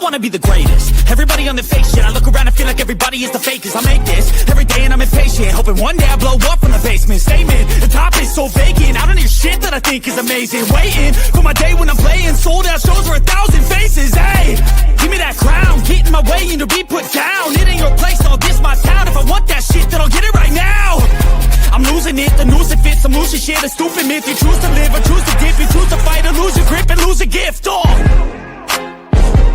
wanna be the greatest. Everybody on the fake shit. I look around and feel like everybody is the fakest. I make this every day and I'm impatient, hoping one day I blow up from the basement. Statement, the top is so vacant. I don't hear shit that I think is amazing. Waiting for my day when I'm playing sold out shows for 1,000 faces. Hey, give me that crown, get in my way and to be put down. It ain't your place, all this my town. If I want that shit, then I'll get it right now. I'm losing it, the noose it fits. I'm losing shit, a stupid myth. You choose to live or choose to dip. You choose to fight or lose your grip and lose a gift. Oh,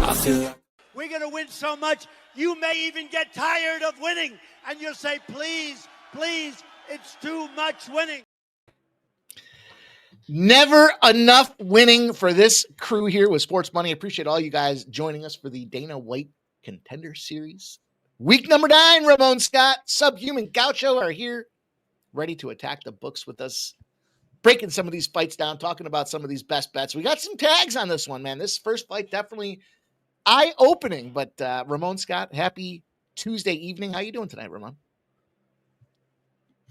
I feel we're going to win so much, you may even get tired of winning. And you'll say, please, please, it's too much winning. Never enough winning for this crew here with Sports Money. I appreciate all you guys joining us for the Dana White Contender Series. Week number 9, Ramon Scott, Subhuman Gaucho are here, ready to attack the books with us, breaking some of these fights down, talking about some of these best bets. We got some tags on this one, man. This first fight definitely eye-opening, but Ramon Scott, happy Tuesday evening. How you doing tonight, Ramon?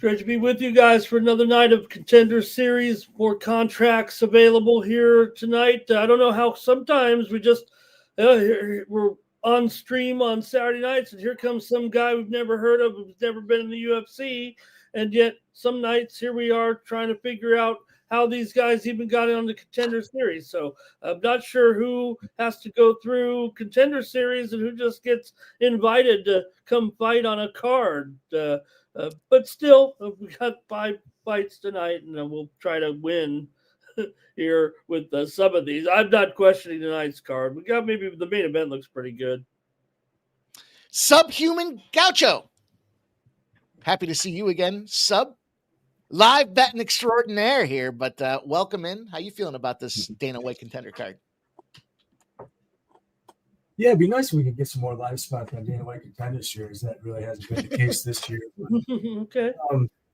Great to be with you guys for another night of Contender Series. More contracts available here tonight. I don't know how sometimes we just we're on stream on Saturday nights, and here comes some guy we've never heard of, who's never been in the UFC, and yet some nights here we are trying to figure out how these guys even got on the Contender Series. So I'm not sure who has to go through Contender Series and who just gets invited to come fight on a card. But still, we got 5 fights tonight, and we'll try to win here with some of these. I'm not questioning tonight's card. We got maybe the main event looks pretty good. Subhuman Gaucho. Happy to see you again, Sub. Live betting extraordinaire here, but welcome in. How you feeling about this Dana White Contender card? Yeah, it'd be nice if we could get some more live spots on Dana White Contender Series. That really hasn't been the case this year. Okay.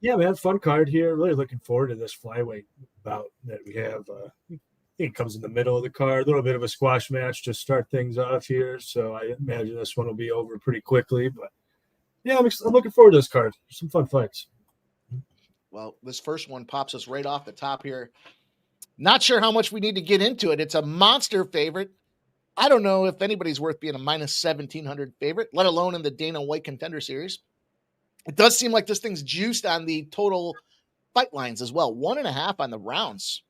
Yeah, we have fun card here. Really looking forward to this flyweight bout that we have. I think it comes in the middle of the card. A little bit of a squash match to start things off here. So I imagine this one will be over pretty quickly. But yeah, I'm looking forward to this card. Some fun fights. Well, this first one pops us right off the top here. Not sure how much we need to get into it. It's a monster favorite. I don't know if anybody's worth being a minus 1,700 favorite, let alone in the Dana White Contender Series. It does seem like this thing's juiced on the total fight lines as well. 1.5 on the rounds.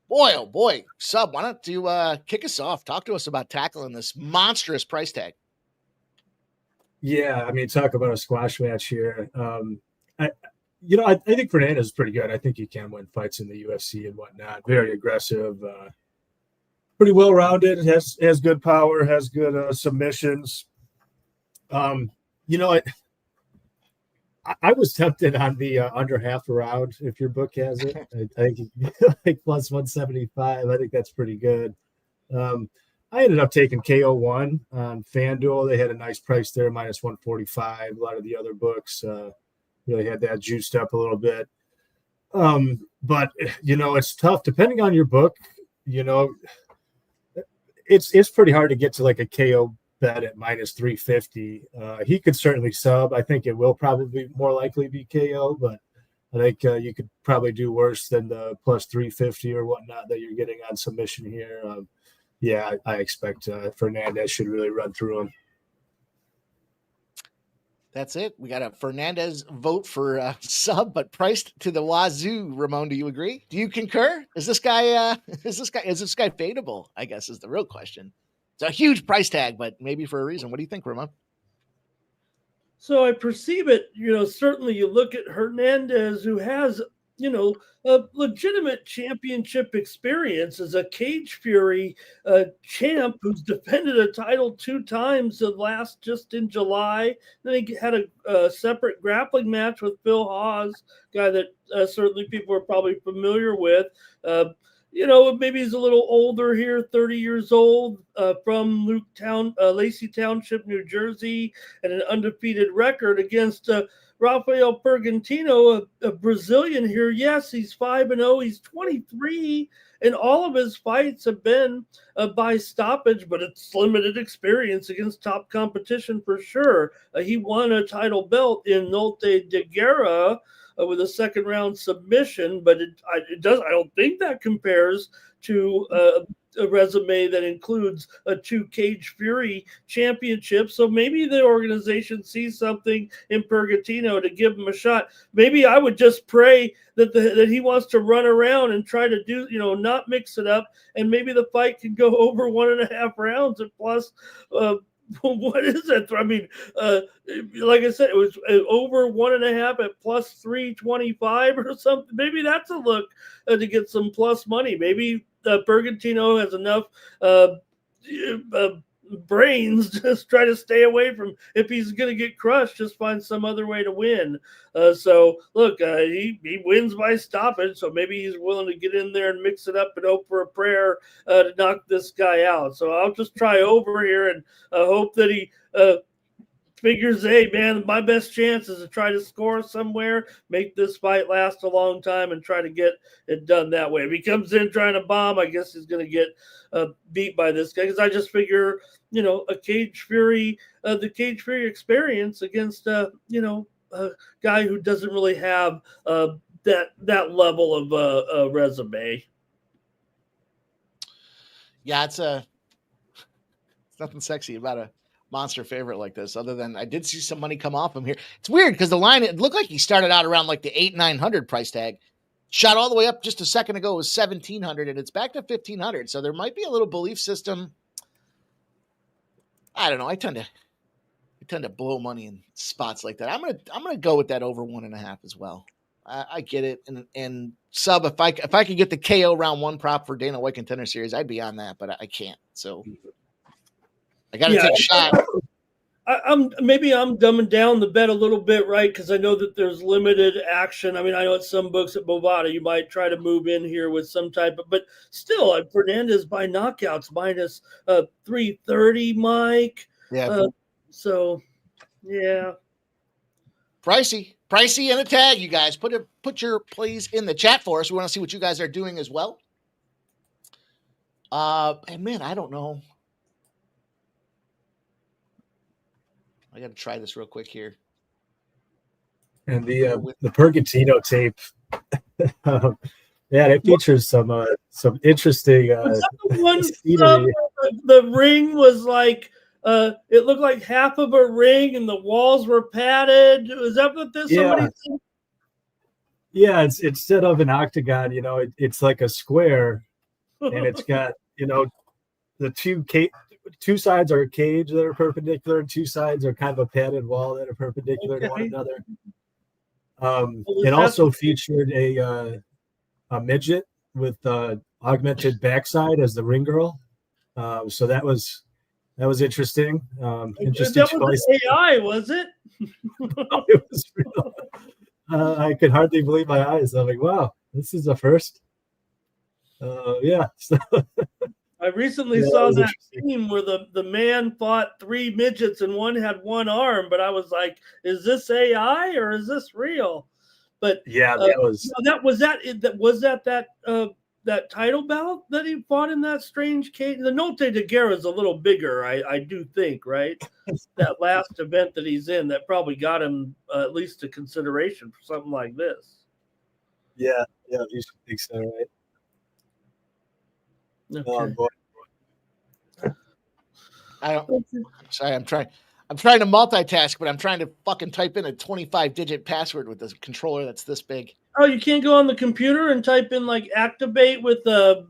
Boy, oh boy. Sub, why don't you kick us off? Talk to us about tackling this monstrous price tag. Yeah, I mean, talk about a squash match here. I think Fernandez is pretty good. I think he can win fights in the UFC and whatnot. Very aggressive, pretty well-rounded, has good power, has good submissions. I was tempted on the under half a round if your book has it. I think like plus 175. I think that's pretty good. I ended up taking KO1 on FanDuel. They had a nice price there, minus 145. A lot of the other books really had that juiced up a little bit. But, it's tough. Depending on your book, it's pretty hard to get to like a KO bet at minus 350. He could certainly sub. I think it will probably more likely be KO, but I think you could probably do worse than the plus 350 or whatnot that you're getting on submission here. I expect Fernandez should really run through him. That's it. We got a Fernandez vote for sub, but priced to the wazoo. Ramon, do you agree? Do you concur? Is this guy fadeable? I guess is the real question. It's a huge price tag, but maybe for a reason. What do you think, Ramon? So I perceive it, certainly you look at Hernandez, who has, a legitimate championship experience as a Cage Fury champ who's defended a title 2 times, the last just in July. Then he had a separate grappling match with Phil Hawes, guy that certainly people are probably familiar with. Maybe he's a little older here, 30 years old, from Lacey Township, New Jersey, and an undefeated record against Rafael Pergantino, a Brazilian here. Yes, he's 5-0. He's 23, and all of his fights have been by stoppage, but it's limited experience against top competition for sure. He won a title belt in Norte de Guerra with a second round submission, but I don't think that compares to a resume that includes a 2 Cage Fury championships. So maybe the organization sees something in Pergantino to give him a shot. Maybe I would just pray that that he wants to run around and try to do, not mix it up, and maybe the fight can go over 1.5 rounds and plus. What is that? I mean, like I said, it was over 1.5 at plus 325 or something. Maybe that's a look to get some plus money. Maybe Bergantino has enough brains. Just try to stay away from. If he's going to get crushed, just find some other way to win. So look, he wins by stoppage. So maybe he's willing to get in there and mix it up and hope for a prayer to knock this guy out. So I'll just try over here and hope that he figures, hey, man, my best chance is to try to score somewhere, make this fight last a long time, and try to get it done that way. If he comes in trying to bomb, I guess he's going to get beat by this guy, because I just figure, a Cage Fury, the Cage Fury experience against, a guy who doesn't really have that level of resume. Yeah, it's nothing sexy about a monster favorite like this, other than I did see some money come off him here. It's weird because the line, it looked like he started out around like the 800-900 price tag, shot all the way up just a second ago. It was 1,700 and it's back to 1,500. So there might be a little belief system. I don't know. I tend to blow money in spots like that. I'm gonna go with that over 1.5 as well. I get it. And sub, if I could get the KO round 1 prop for Dana White Contender Series, I'd be on that, but I can't. So I got to take a shot. I'm dumbing down the bet a little bit, right? Because I know that there's limited action. I mean, I know at some books at Bovada, you might try to move in here with some type of, but still, Fernandez by knockouts minus 330, Mike. Yeah. So, yeah. Pricey in a tag, you guys. Put your plays in the chat for us. We want to see what you guys are doing as well. And man, I don't know. I got to try this real quick here. And the Pergantino tape, it features some interesting. The ring was like it looked like half of a ring, and the walls were padded. Was that what this? Yeah. Somebody said? Yeah, it's instead of an octagon, it's like a square, and it's got the two sides are a cage that are perpendicular, and 2 sides are kind of a padded wall that are perpendicular to one another. It also featured a midget with augmented backside as the ring girl. So that was interesting. Interesting that was choice. AI, was it? It was real. I could hardly believe my eyes. I'm like, wow, this is a first. Yeah. I recently saw that scene where the man fought 3 midgets and one had 1 arm, but I was like, is this AI or is this real? But yeah, that that title bout that he fought in that strange cage. The Note de Guerra is a little bigger, I do think, right? That last event that he's in, that probably got him at least a consideration for something like this. Yeah, you should think so, right? Okay. Oh boy. I'm sorry. I'm trying to multitask, but I'm trying to fucking type in a 25-digit password with this controller that's this big. Oh, you can't go on the computer and type in like activate with a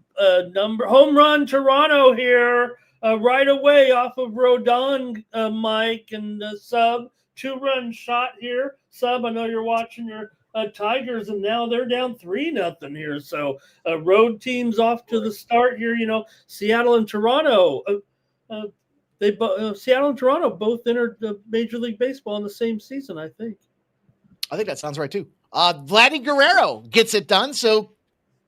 number. Home run Toronto here right away off of Rodon, Mike, and sub 2-run shot here. Sub, I know you're watching your Tigers, and now they're down 3-0 here. So road teams off to the start here. Seattle and Toronto. Seattle and Toronto both entered Major League Baseball in the same season, I think. I think that sounds right too. Vladdy Guerrero gets it done. So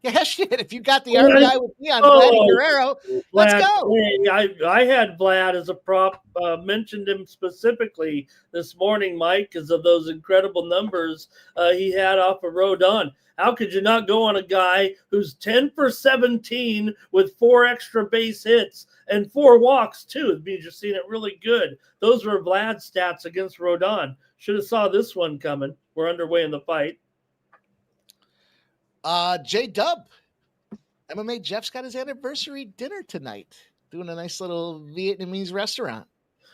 yeah, shit. If you got the RBI with me on Vladdy Guerrero, let's go. I had Vlad as a prop. Mentioned him specifically this morning, Mike, because of those incredible numbers he had off of Rodon. How could you not go on a guy who's 10 for 17 with 4 extra base hits and 4 walks too? It means you're seeing it really good. Those were Vlad's stats against Rodon. Should have saw this one coming. We're underway in the fight. J-Dub MMA Jeff's got his anniversary dinner tonight, doing a nice little Vietnamese restaurant.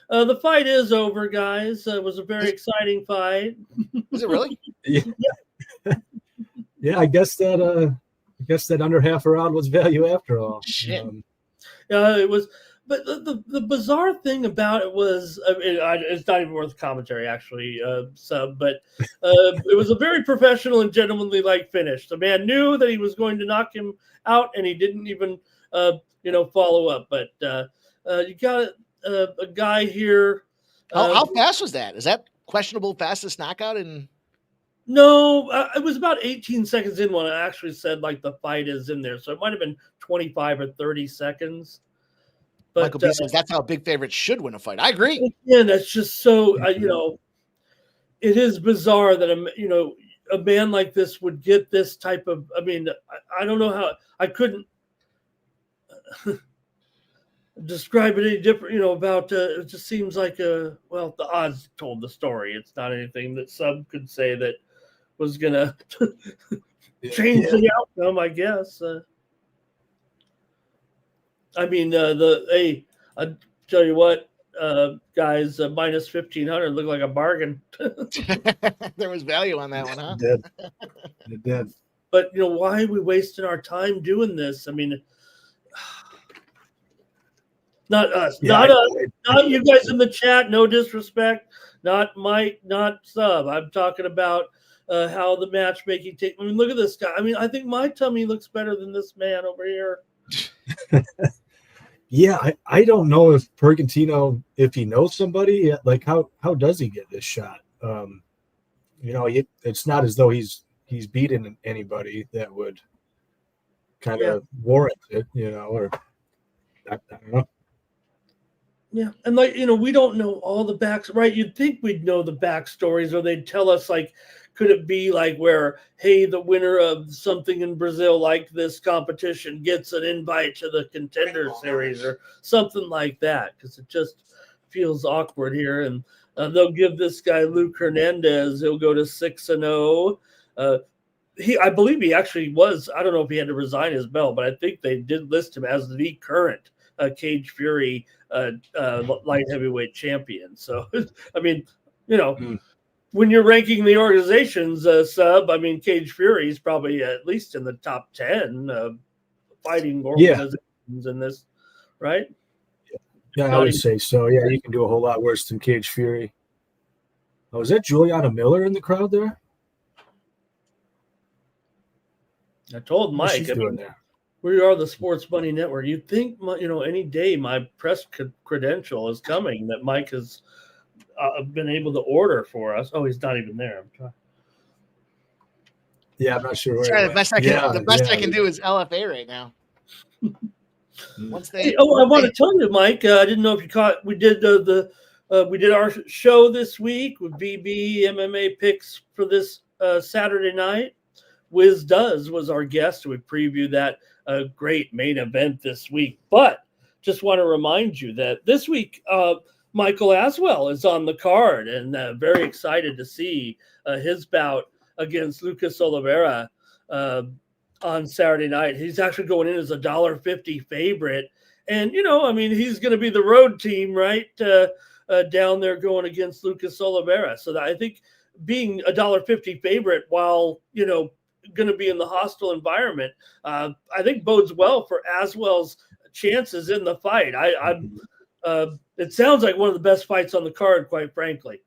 The fight is over, guys. It was a very exciting fight. Is it really? Yeah. Yeah, I guess that under half a round was value after all. Shit. It was, but the bizarre thing about it was, I mean, it's not even worth commentary, actually, but it was a very professional and gentlemanly like finish. The man knew that he was going to knock him out, and he didn't even, follow up. But you got a guy here. How fast was that? Is that questionable fastest knockout in? No, it was about 18 seconds in when I actually said like the fight is in there. So it might have been 25 or 30 seconds. But Michael B says that's how big favorites should win a fight. I agree. Yeah, that's just so it is bizarre that a man like this would get this type of. I mean, I don't know how I couldn't describe it any different. About it just seems like the odds told the story. It's not anything that some could say that was gonna change the outcome, I guess. I tell you what, guys, minus 1,500 looked like a bargain. There was value on that one, huh? It did. But why are we wasting our time doing this? I mean, not us, not you guys in the chat. No disrespect, not Mike, not Sub. I'm talking about how the matchmaking I mean, look at this guy. I mean, I think my tummy looks better than this man over here. Yeah, I don't know if Pergantino, if he knows somebody, like how does he get this shot? It's not as though he's beaten anybody that would kind of warrant it, or I don't know. Yeah, and we don't know all the backs, right? You'd think we'd know the backstories, or they'd tell us like, could it be like where, hey, the winner of something in Brazil like this competition gets an invite to the Contender series or something like that? Because it just feels awkward here. And they'll give this guy Luke Hernandez. He'll go to 6-0. I believe he actually was. I don't know if he had to resign his belt, but I think they did list him as the current Cage Fury light heavyweight champion. So, I mean, when you're ranking the organizations, Sub, I mean, Cage Fury is probably at least in the top 10 fighting organizations in this, right? Yeah, I would say so. Yeah, you can do a whole lot worse than Cage Fury. Oh, is that Juliana Miller in the crowd there? I told Mike. She's doing there. We are the Sports Money Network. You'd think, any day my press credential is coming that Mike has been able to order for us. Oh, he's not even there. I'm trying. Yeah, I'm not sure. The best I can do is LFA right now. I want to tell you, Mike. I didn't know if you caught. We did we did our show this week with BB MMA picks for this Saturday night. Wiz Does was our guest. We previewed that great main event this week. But just want to remind you that this week, Michael Aswell is on the card, and very excited to see his bout against Lucas Oliveira on Saturday night. He's actually going in as a $1.50 favorite. And, he's going to be the road team, right, down there going against Lucas Oliveira. So that I think being a $1.50 favorite while, going to be in the hostile environment, I think bodes well for Aswell's chances in the fight. It sounds like one of the best fights on the card, quite frankly.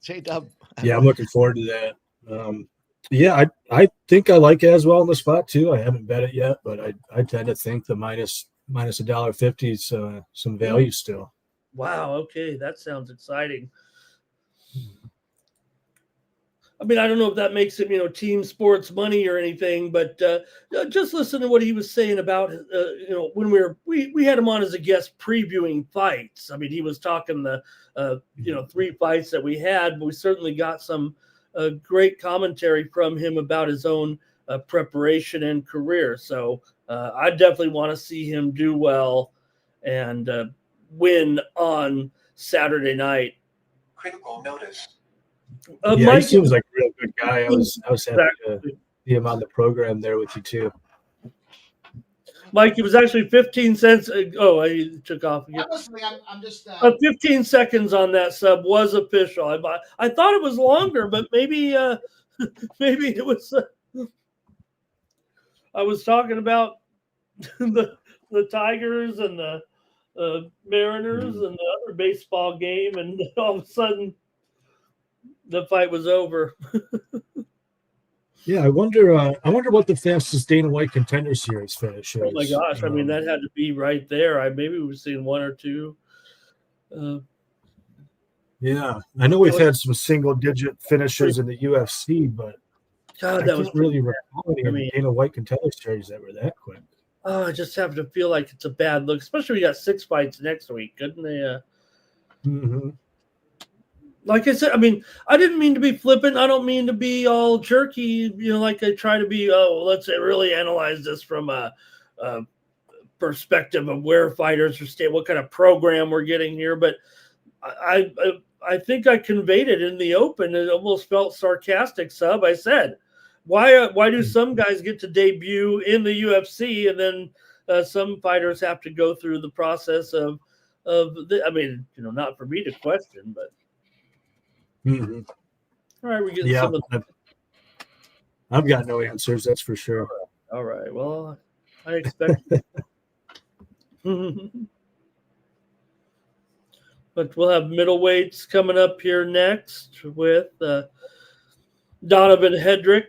J-Dub. Yeah, I'm looking forward to that. I think I like Aswell in the spot too. I haven't bet it yet, but I tend to think the minus $1.50 is some value still. Wow. Okay, that sounds exciting. I mean, I don't know if that makes him, team sports money or anything, but just listen to what he was saying about, when we had him on as a guest previewing fights. I mean, he was talking the, 3 fights that we had, but we certainly got some great commentary from him about his own preparation and career. So I definitely want to see him do well and win on Saturday night. Critical notice. Mike, he seems like a real good guy. I was happy to see him on the program there with you too. Mike, it was actually 15 cents. Oh, I took off again. I'm listening. I'm just. 15 seconds on that sub was official. I thought it was longer, but maybe maybe it was. I was talking about the Tigers and the Mariners and the other baseball game, and all of a sudden the fight was over. Yeah, I wonder what the fastest Dana White Contender Series finish is. Oh my gosh! I mean, that had to be right there. Maybe we've seen one or two. Yeah, I know we've had some single-digit finishes in the UFC, but God, I that was can't really recall any I mean, Dana White Contender Series that were that quick. I just have to feel like it's a bad look, especially we got 6 fights next week, couldn't they? Mm-hmm. Like I said, I mean, I didn't mean to be flippant. I don't mean to be all jerky, like I try to be. Oh, let's really analyze this from a perspective of where fighters are staying, what kind of program we're getting here. But I think I conveyed it in the open. It almost felt sarcastic. Sub. I said, why do some guys get to debut in the UFC and then some fighters have to go through the process of I mean, not for me to question, but. Mm-hmm. All right, we're getting some of I've got no answers, that's for sure. All right. Well, I expect but we'll have middleweights coming up here next with Donovan Hedrick.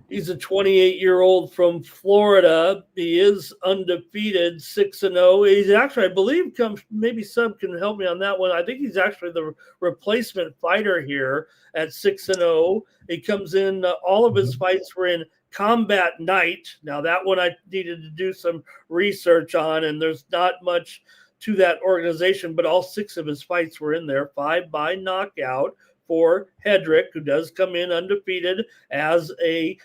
He's a 28-year-old from Florida. He is undefeated, 6-0. He's actually, I believe, maybe Sub can help me on that one. I think he's actually the replacement fighter here at 6-0. He comes in, all of his fights were in Combat Night. Now, that one I needed to do some research on, and there's not much to that organization, but all 6 of his fights were in there, 5 by knockout for Hedrick, who does come in undefeated as a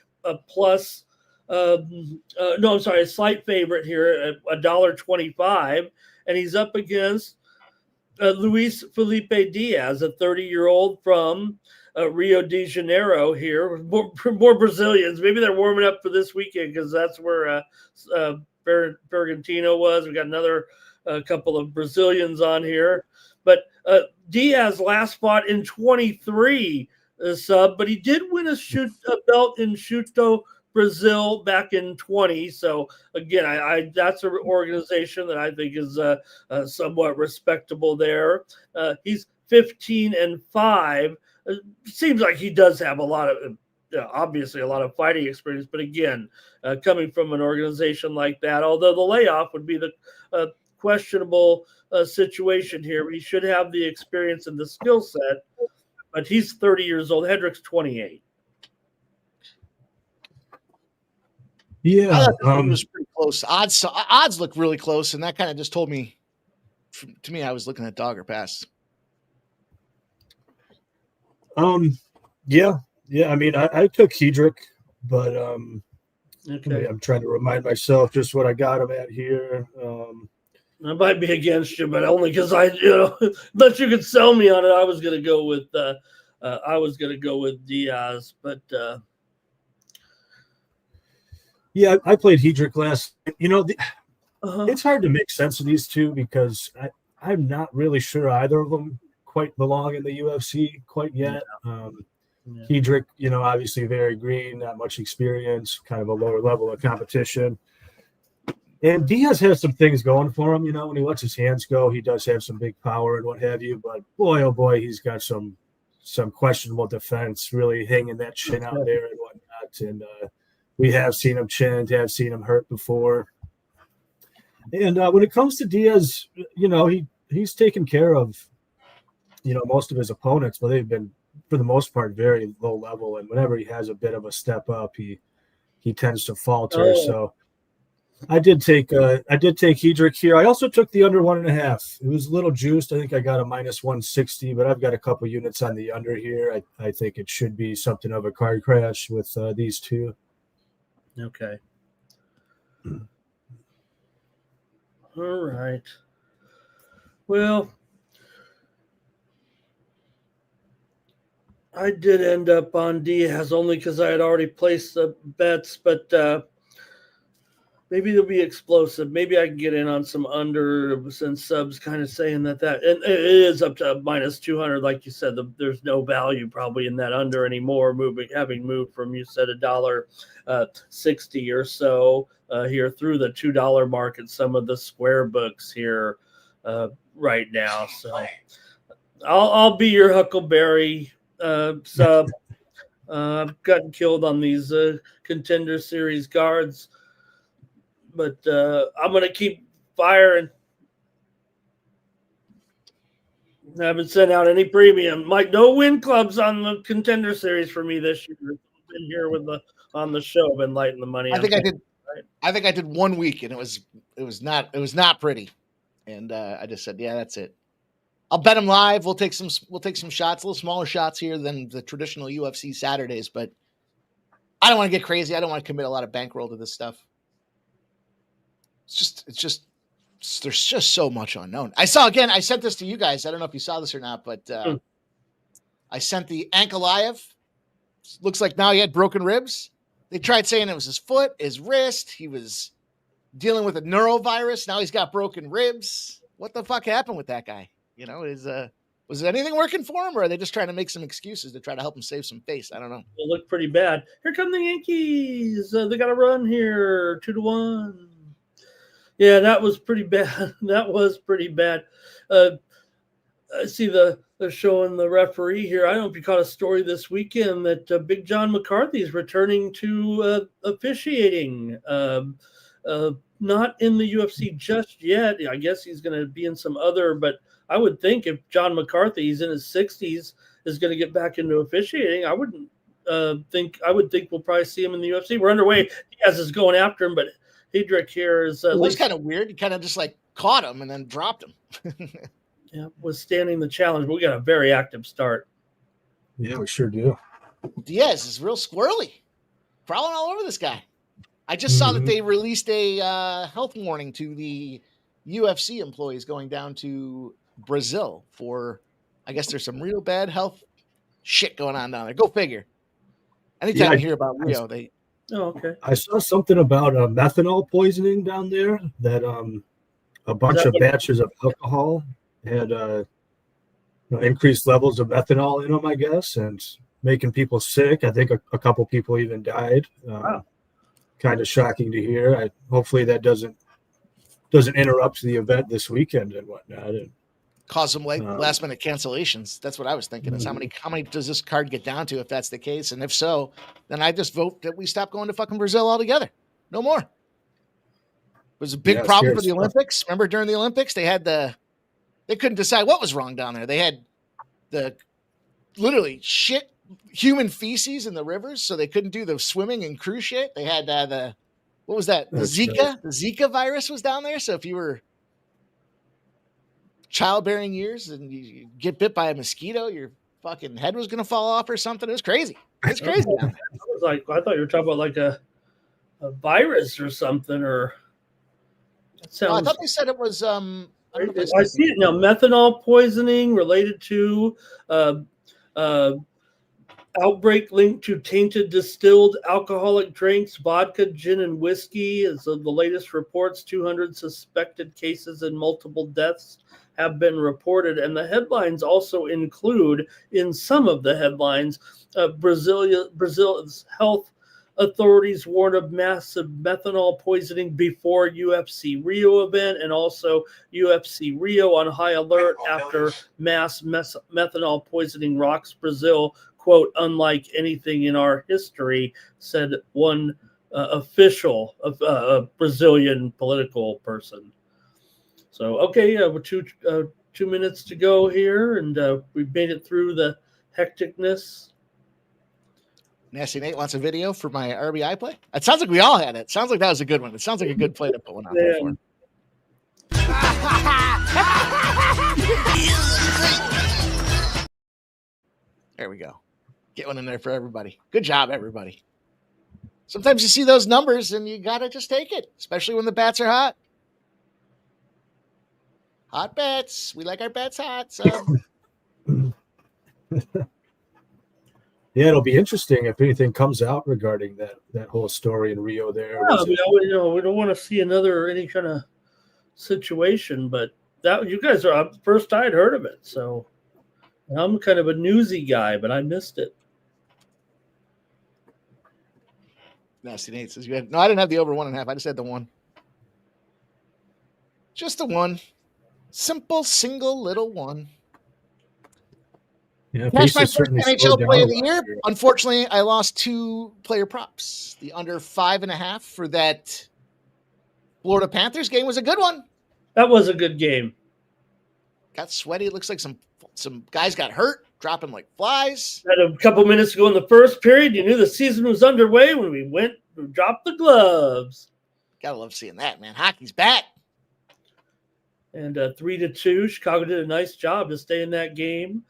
plus, a slight favorite here at $1.25, and he's up against Luis Felipe Diaz, a 30-year-old from Rio de Janeiro here. More Brazilians. Maybe they're warming up for this weekend because that's where Bergantino was. We got another couple of Brazilians on here. But Diaz last fought in 23, Sub, but he did win a belt in Chuto, Brazil back in 20. So again, I that's an organization that I think is somewhat respectable there. He's 15-5. Seems like he does have a lot of obviously a lot of fighting experience, but again, coming from an organization like that, although the layoff would be the questionable situation here, he should have the experience and the skill set. But he's 30 years old. Hedrick's 28. I Yeah, thought it was pretty close. Odds look really close, and that kind of just told me. To me, I was looking at dog or pass. Yeah. I mean, I took Hedrick, but Okay. I'm trying to remind myself just what I got him at here. I might be against you, but only because but you could sell me on it. I was gonna go with Diaz, but yeah, I played Hedrick last. It's hard to make sense of these two because I'm not really sure either of them quite belong in the UFC quite yet. Hedrick, obviously very green, not much experience, kind of a lower level of competition. And Diaz has some things going for him, when he lets his hands go, he does have some big power and what have you. But boy, oh boy, he's got some questionable defense, really hanging that chin out there and whatnot. And we have seen him chinned, have seen him hurt before. And when it comes to Diaz, he's taken care of, most of his opponents, but they've been, for the most part, very low level. And whenever he has a bit of a step up, he tends to falter. So I did take Hedrick here. I also took the under 1.5. It was a little juiced. I think I got a -160, but I've got a couple units on the under here. I think it should be something of a car crash with these two. Okay. All right. Well, I did end up on Diaz only because I had already placed the bets, but Maybe they'll be explosive. Maybe I can get in on some under, since subs kind of saying that and it is up to minus 200. Like you said, there's no value probably in that under anymore. Having moved from, you said, $1.60 or so here through the $2 mark in some of the square books here right now. So I'll be your Huckleberry sub. I've gotten killed on these Contender Series cards. But I'm going to keep firing. I haven't sent out any premium. Mike, no win clubs on the Contender Series for me this year. I've been here on the show, been lighting the money. I think I did 1 week, and it was not pretty. And I just said, yeah, that's it. I'll bet them live. We'll take some shots, a little smaller shots here than the traditional UFC Saturdays, but I don't want to get crazy. I don't want to commit a lot of bankroll to this stuff. There's just so much unknown. I sent this to you guys. I don't know if you saw this or not, but I sent the Ankalaev. Looks like now he had broken ribs. They tried saying it was his foot, his wrist. He was dealing with a neurovirus. Now he's got broken ribs. What the fuck happened with that guy? Was anything working for him, or are they just trying to make some excuses to try to help him save some face? I don't know. It looked pretty bad. Here come the Yankees. They got a run here, 2-1. Yeah, that was pretty bad. That was pretty bad. I see they're showing the referee here. I don't know if you caught a story this weekend that Big John McCarthy is returning to officiating. Not in the UFC just yet. I guess he's going to be in some other, but I would think if John McCarthy, he's in his 60s, is going to get back into officiating, I would think we'll probably see him in the UFC. We're underway. Diaz is going after him, but Hedrick here is it was kind of weird. He kind of just like caught him and then dropped him. Yeah, withstanding the challenge. We got a very active start. Yeah, we sure do. Diaz is real squirrely, crawling all over this guy. I just saw that they released a health warning to the UFC employees going down to Brazil for, I guess there's some real bad health shit going on down there. Go figure. Anytime you hear about Rio, they. Oh, okay. I saw something about methanol poisoning down there, that a bunch of batches of alcohol had increased levels of methanol in them, I guess, and making people sick. I think a couple people even died. Wow. Kind of shocking to hear. Hopefully that doesn't interrupt the event this weekend and whatnot. And cause some last minute cancellations. That's what I was thinking. Is how many does this card get down to if that's the case? And if so, then I just vote that we stop going to fucking Brazil altogether. No more. It was a big problem for the Olympics. Remember during the Olympics, they couldn't decide what was wrong down there. They had the literally shit human feces in the rivers, so they couldn't do the swimming and cruise shit. They had what was that? The Zika? The Zika virus was down there. So if you were childbearing years and you get bit by a mosquito, your fucking head was going to fall off or something. It was crazy. It's crazy. I thought you were talking about like a virus or something, or that sounds. I thought they said it was. I see it now. Methanol poisoning related to outbreak linked to tainted distilled alcoholic drinks, vodka, gin, and whiskey. As of the latest reports, 200 suspected cases and multiple deaths have been reported. And the headlines also include, in some of the headlines, Brazil's health authorities warned of massive methanol poisoning before UFC Rio event, and also UFC Rio on high alert after mass methanol poisoning rocks Brazil. Quote, unlike anything in our history, said one official, a Brazilian political person. So, okay, we're 2 minutes to go here, and we've made it through the hecticness. Nasty Nate wants a video for my RBI play. It sounds like we all had it. Sounds like that was a good one. It sounds like a good play to put one out there for. There we go. Get one in there for everybody. Good job, everybody. Sometimes you see those numbers and you got to just take it, especially when the bats are hot. Hot bats. We like our bats hot. So. Yeah, it'll be interesting if anything comes out regarding that whole story in Rio there. Yeah, I mean, we don't want to see any kind of situation, but that you guys are first I'd heard of it, so I'm kind of a newsy guy, but I missed it. Nasty Nate says you had no. I didn't have the over 1.5. I just had the one. Just the one. Simple, single, little one. Yeah, That's my Pacers first certainly NHL slowed down play a of the lot year. here. Unfortunately, I lost 2 player props. The under 5.5 for that Florida Panthers game was a good one. That was a good game. Got sweaty. It looks like some guys got hurt, dropping like flies. Had a couple minutes ago in the first period, you knew the season was underway when we dropped the gloves. Gotta love seeing that, man. Hockey's back. And 3-2, Chicago did a nice job to stay in that game.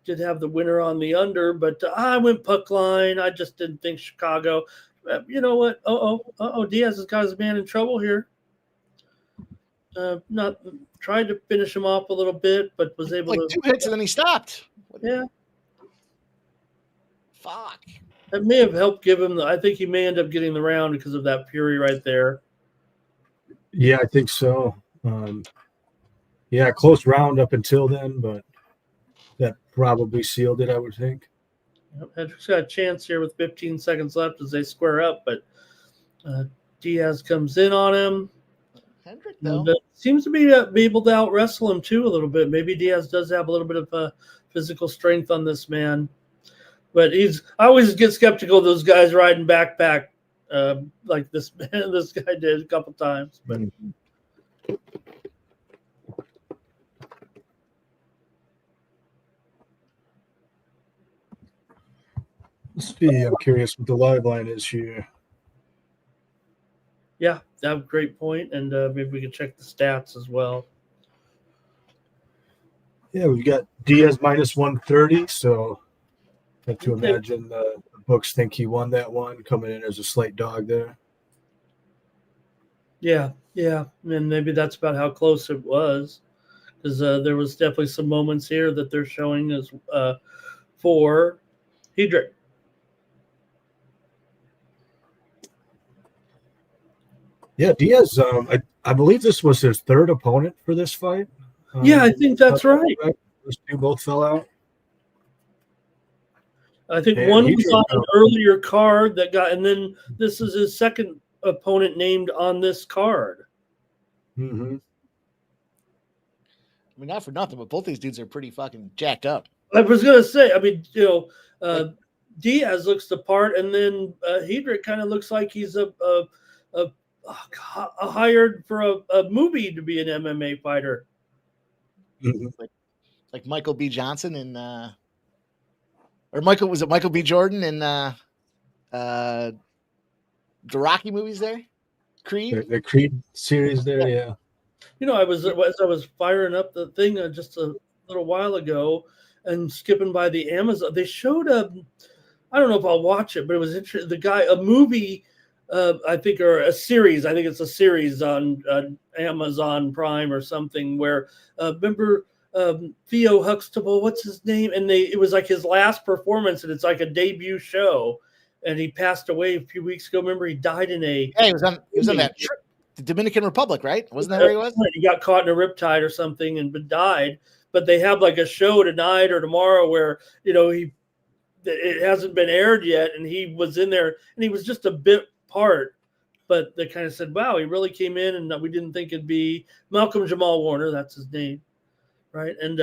Did have the winner on the under, but I went puck line. I just didn't think Chicago. You know what? Diaz has got his man in trouble here. Not tried to finish him off a little bit, but was able like to 2 hits and then he stopped. Yeah, Fuck. that may have helped give him. I think he may end up getting the round because of that fury right there. Yeah, I think so. Yeah, close round up until then, but that probably sealed it, I would think. Hendrick's got a chance here with 15 seconds left as they square up, but Diaz comes in on him. Hendrick, though. And, seems to be able to out wrestle him too a little bit. Maybe Diaz does have a little bit of physical strength on this man, but I always get skeptical of those guys riding backpack like this guy did a couple times. But Let's see. I'm curious what the live line is here. yeah, that's a great point, and maybe we can check the stats as well. Yeah, we've got Diaz minus 130, so I have to imagine the books think he won that one, coming in as a slight dog there. Yeah, and maybe that's about how close it was, because there was definitely some moments here that they're showing as for Hedrick. Yeah, Diaz. I believe this was his third opponent for this fight. Yeah, I think that's right. Those two both fell out. I think And one he was did on an well. earlier card and then this is his second opponent named on this card. Mm-hmm. I mean, not for nothing, but both these dudes are pretty fucking jacked up. I was gonna say, I mean, Diaz looks the part, and then Hedrick kind of looks like he's a hired for a movie to be an MMA fighter. Mm-hmm. Like Michael B. Johnson in or Michael B. Jordan in the Rocky movies there? Creed? The Creed series there, yeah. You know, as I was firing up the thing just a little while ago and skipping by the Amazon, they showed I don't know if I'll watch it, but it was interesting. A movie, I think, or a series. I think it's a series on Amazon Prime or something. Where remember Theo Huxtable? What's his name? And it was like his last performance, and it's like a debut show. And he passed away a few weeks ago. Remember, he died in a. Yeah, he was on that trip, the Dominican Republic, right? Wasn't that where he was? He got caught in a riptide or something and died. But they have like a show tonight or tomorrow where it hasn't been aired yet, and he was in there, and he was just a bit part. But they kind of said, "Wow, he really came in, and we didn't think it'd be Malcolm Jamal Warner. That's his name, right?" And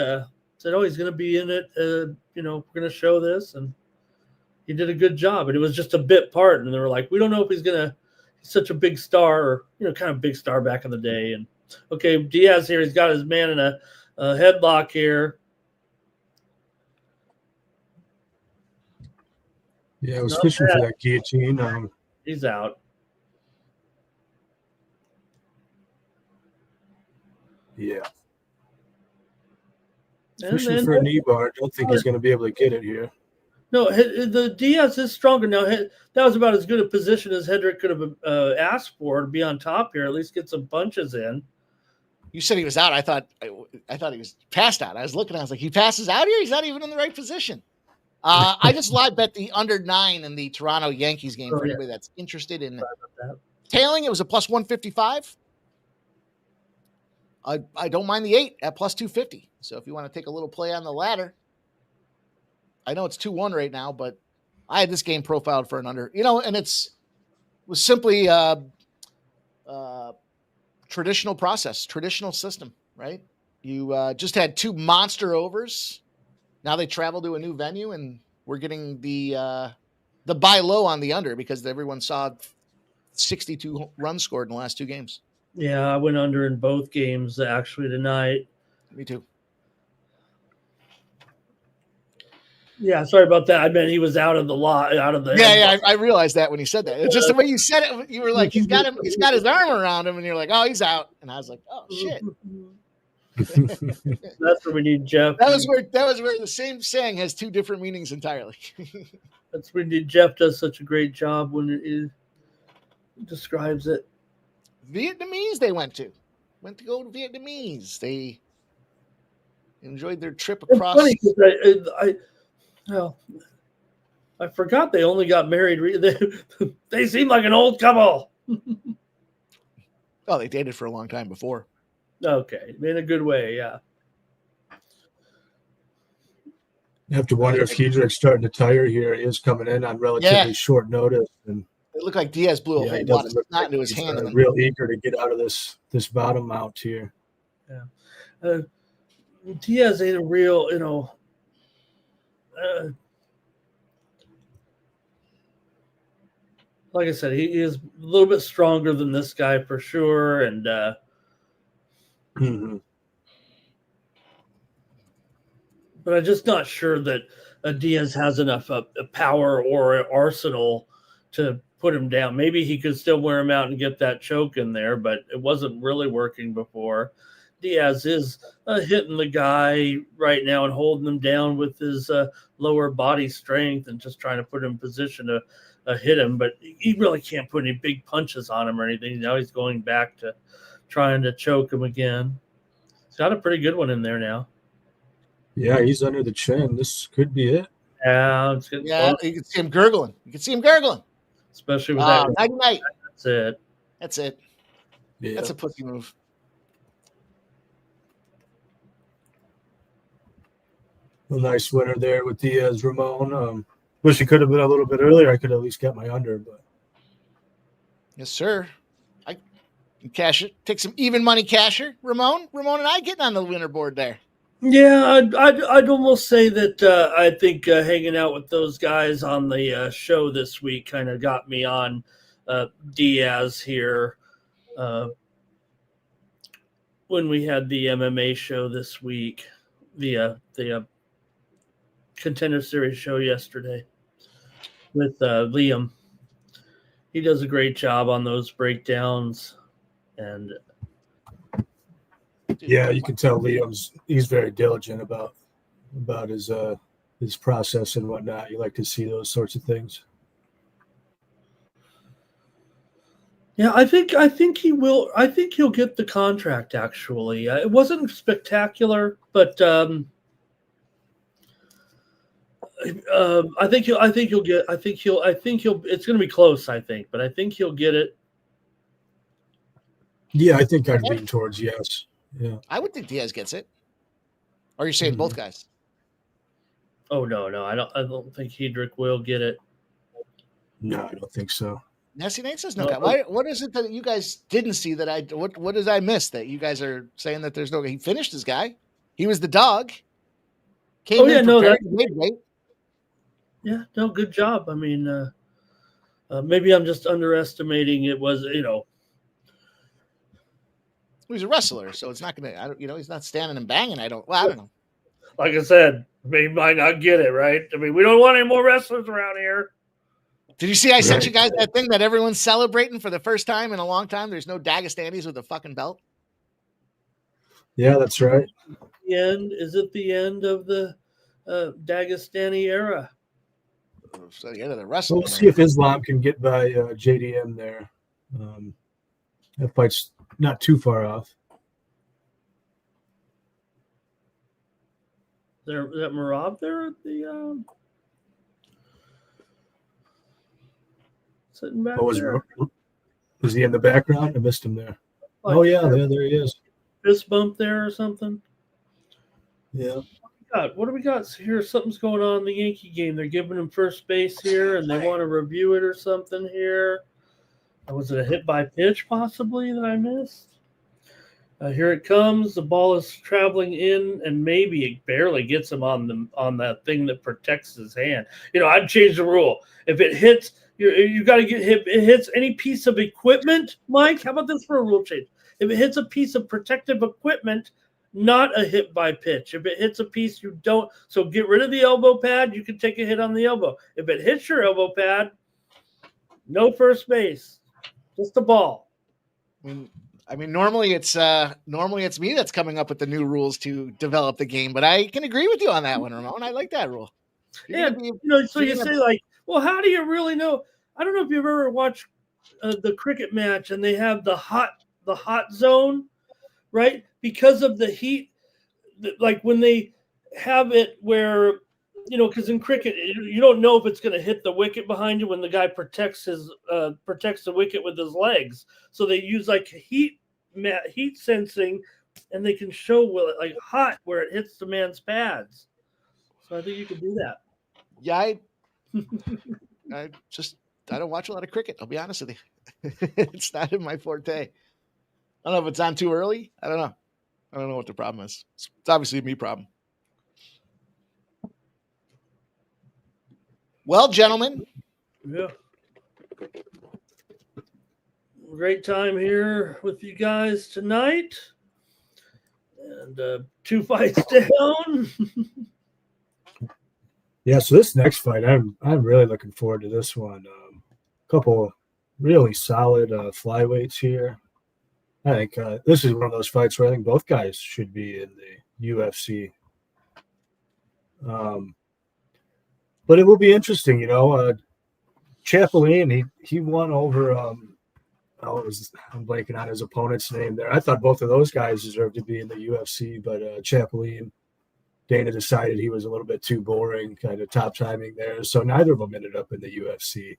said, "Oh, he's going to be in it. We're going to show this," and he did a good job. And it was just a bit part, and they were like, "We don't know if he's such a big star, or kind of big star back in the day." And okay, Diaz here, he's got his man in a headlock here. Yeah, I was Not fishing for bad. that guillotine. He's out. Yeah. And Fishing then- for a knee bar. Don't think he's going to be able to get it here. No, the Diaz is stronger now. That was about as good a position as Hedrick could have asked for to be on top here. At least get some punches in. You said he was out. I thought he was passed out. I was looking. I was like, he passes out here. He's not even in the right position. I just live bet the under 9 in the Toronto Yankees game for anybody that's interested in tailing. It was a plus 155. I don't mind the 8 at plus 250. So if you want to take a little play on the ladder, I know it's 2-1 right now, but I had this game profiled for an under, and it was simply traditional process, traditional system, right? You just had 2 monster overs. Now they travel to a new venue, and we're getting the buy low on the under because everyone saw 62 runs scored in the last 2 games. Yeah, I went under in both games actually tonight. Me too. Yeah, sorry about that. I meant he was out of the lot, out of the. Yeah. I realized that when he said that. It's just the way you said it. You were like, he's got his arm around him, and you're like, oh, he's out. And I was like, oh shit. That's where we need Jeff. That was where the same saying has 2 different meanings entirely. That's where Jeff does such a great job when it describes it. Vietnamese they went to go to Vietnamese. They enjoyed their trip across. It's funny I forgot they only got married. They seem like an old couple. Oh, they dated for a long time before. Okay, in a good way, yeah. You have to wonder if Hedrick's starting to tire here. He is coming in on relatively short notice, and it looked like Diaz blew a whole lot of snot into his hand. And real eager to get out of this bottom mount here. Yeah, Diaz ain't a real, like I said, he is a little bit stronger than this guy for sure, and but I'm just not sure that Diaz has enough power or arsenal to put him down. Maybe he could still wear him out and get that choke in there, but it wasn't really working before. Diaz is hitting the guy right now and holding him down with his lower body strength and just trying to put him in position to hit him, but he really can't put any big punches on him or anything. Now he's going back to trying to choke him again. He's got a pretty good one in there now. Yeah, he's under the chin. This could be it. Yeah, it's good. Yeah, you can see him gurgling. Especially with that. Night. That's it. Yeah. That's a pussy move. A nice winner there with Diaz Ramon. Wish it could have been a little bit earlier. I could at least get my under, but yes, sir. I can cash it. Take some even money casher. Ramon and I getting on the winner board there. Yeah, I'd almost say that I think hanging out with those guys on the show this week kind of got me on Diaz here when we had the MMA show this week, the Contender Series show yesterday with Liam. He does a great job on those breakdowns, and yeah, you can tell he's very diligent about his process and whatnot. You like to see those sorts of things. Yeah, I think he will. I think he'll get the contract. Actually, it wasn't spectacular, but I think he'll get. It's going to be close. I think, but I think he'll get it. Yeah, I think I'd lean towards yes. Yeah, I would think Diaz gets it. Or you're saying both guys? Oh no, I don't think Hedrick will get it. No, I don't think so. Nancy Nate says no guy. What is it that you guys didn't see that I? What did I miss that you guys are saying that there's no? He finished his guy. He was the dog. Yeah, good job. I mean, maybe I'm just underestimating. It was He's a wrestler, so it's not gonna. He's not standing and banging. I don't know. Like I said, he might not get it right. I mean, we don't want any more wrestlers around here. Did you see I sent you guys that thing that everyone's celebrating for the first time in a long time? There's no Dagestanis with a fucking belt. Yeah, that's right. Is it the end of the Dagestani era? So the end of the wrestling. We'll see if Islam can get by JDM there. That fight's not too far off. Is that Marab there at the sitting back Was he in the background? I missed him there. Like, Oh yeah, there he is. Fist bump there or something. Yeah. God, what do we got here? Something's going on in the Yankee game. They're giving him first base here, and they want to review it or something here. Was it a hit by pitch possibly that I missed? Here it comes. The ball is traveling in, and maybe it barely gets him on that thing that protects his hand. I'd change the rule. If it hits, you got to get hit. It hits any piece of equipment, Mike. How about this for a rule change? If it hits a piece of protective equipment, not a hit by pitch. If it hits a piece, you don't. So get rid of the elbow pad. You can take a hit on the elbow. If it hits your elbow pad, no first base, just the ball. I mean, normally it's me that's coming up with the new rules to develop the game, but I can agree with you on that one, Ramon. I like that rule. So you say like, well, how do you really know? I don't know if you've ever watched the cricket match and they have the hot zone, right? Because of the heat, like when they have it where, because in cricket you don't know if it's going to hit the wicket behind you when the guy protects the wicket with his legs. So they use like heat sensing, and they can show like hot where it hits the man's pads. So I think you can do that. Yeah, I don't watch a lot of cricket. I'll be honest with you. It's not in my forte. I don't know if it's on too early. I don't know what the problem is. It's obviously a me problem. Well, gentlemen. Yeah. Great time here with you guys tonight. And 2 fights down. Yeah, so this next fight, I'm really looking forward to this one. Couple really solid flyweights here. I think this is one of those fights where I think both guys should be in the UFC. But it will be interesting, Chapolin, he won over I'm blanking on his opponent's name there. I thought both of those guys deserved to be in the UFC, but Chapolin, Dana decided he was a little bit too boring, kind of top timing there. So neither of them ended up in the UFC.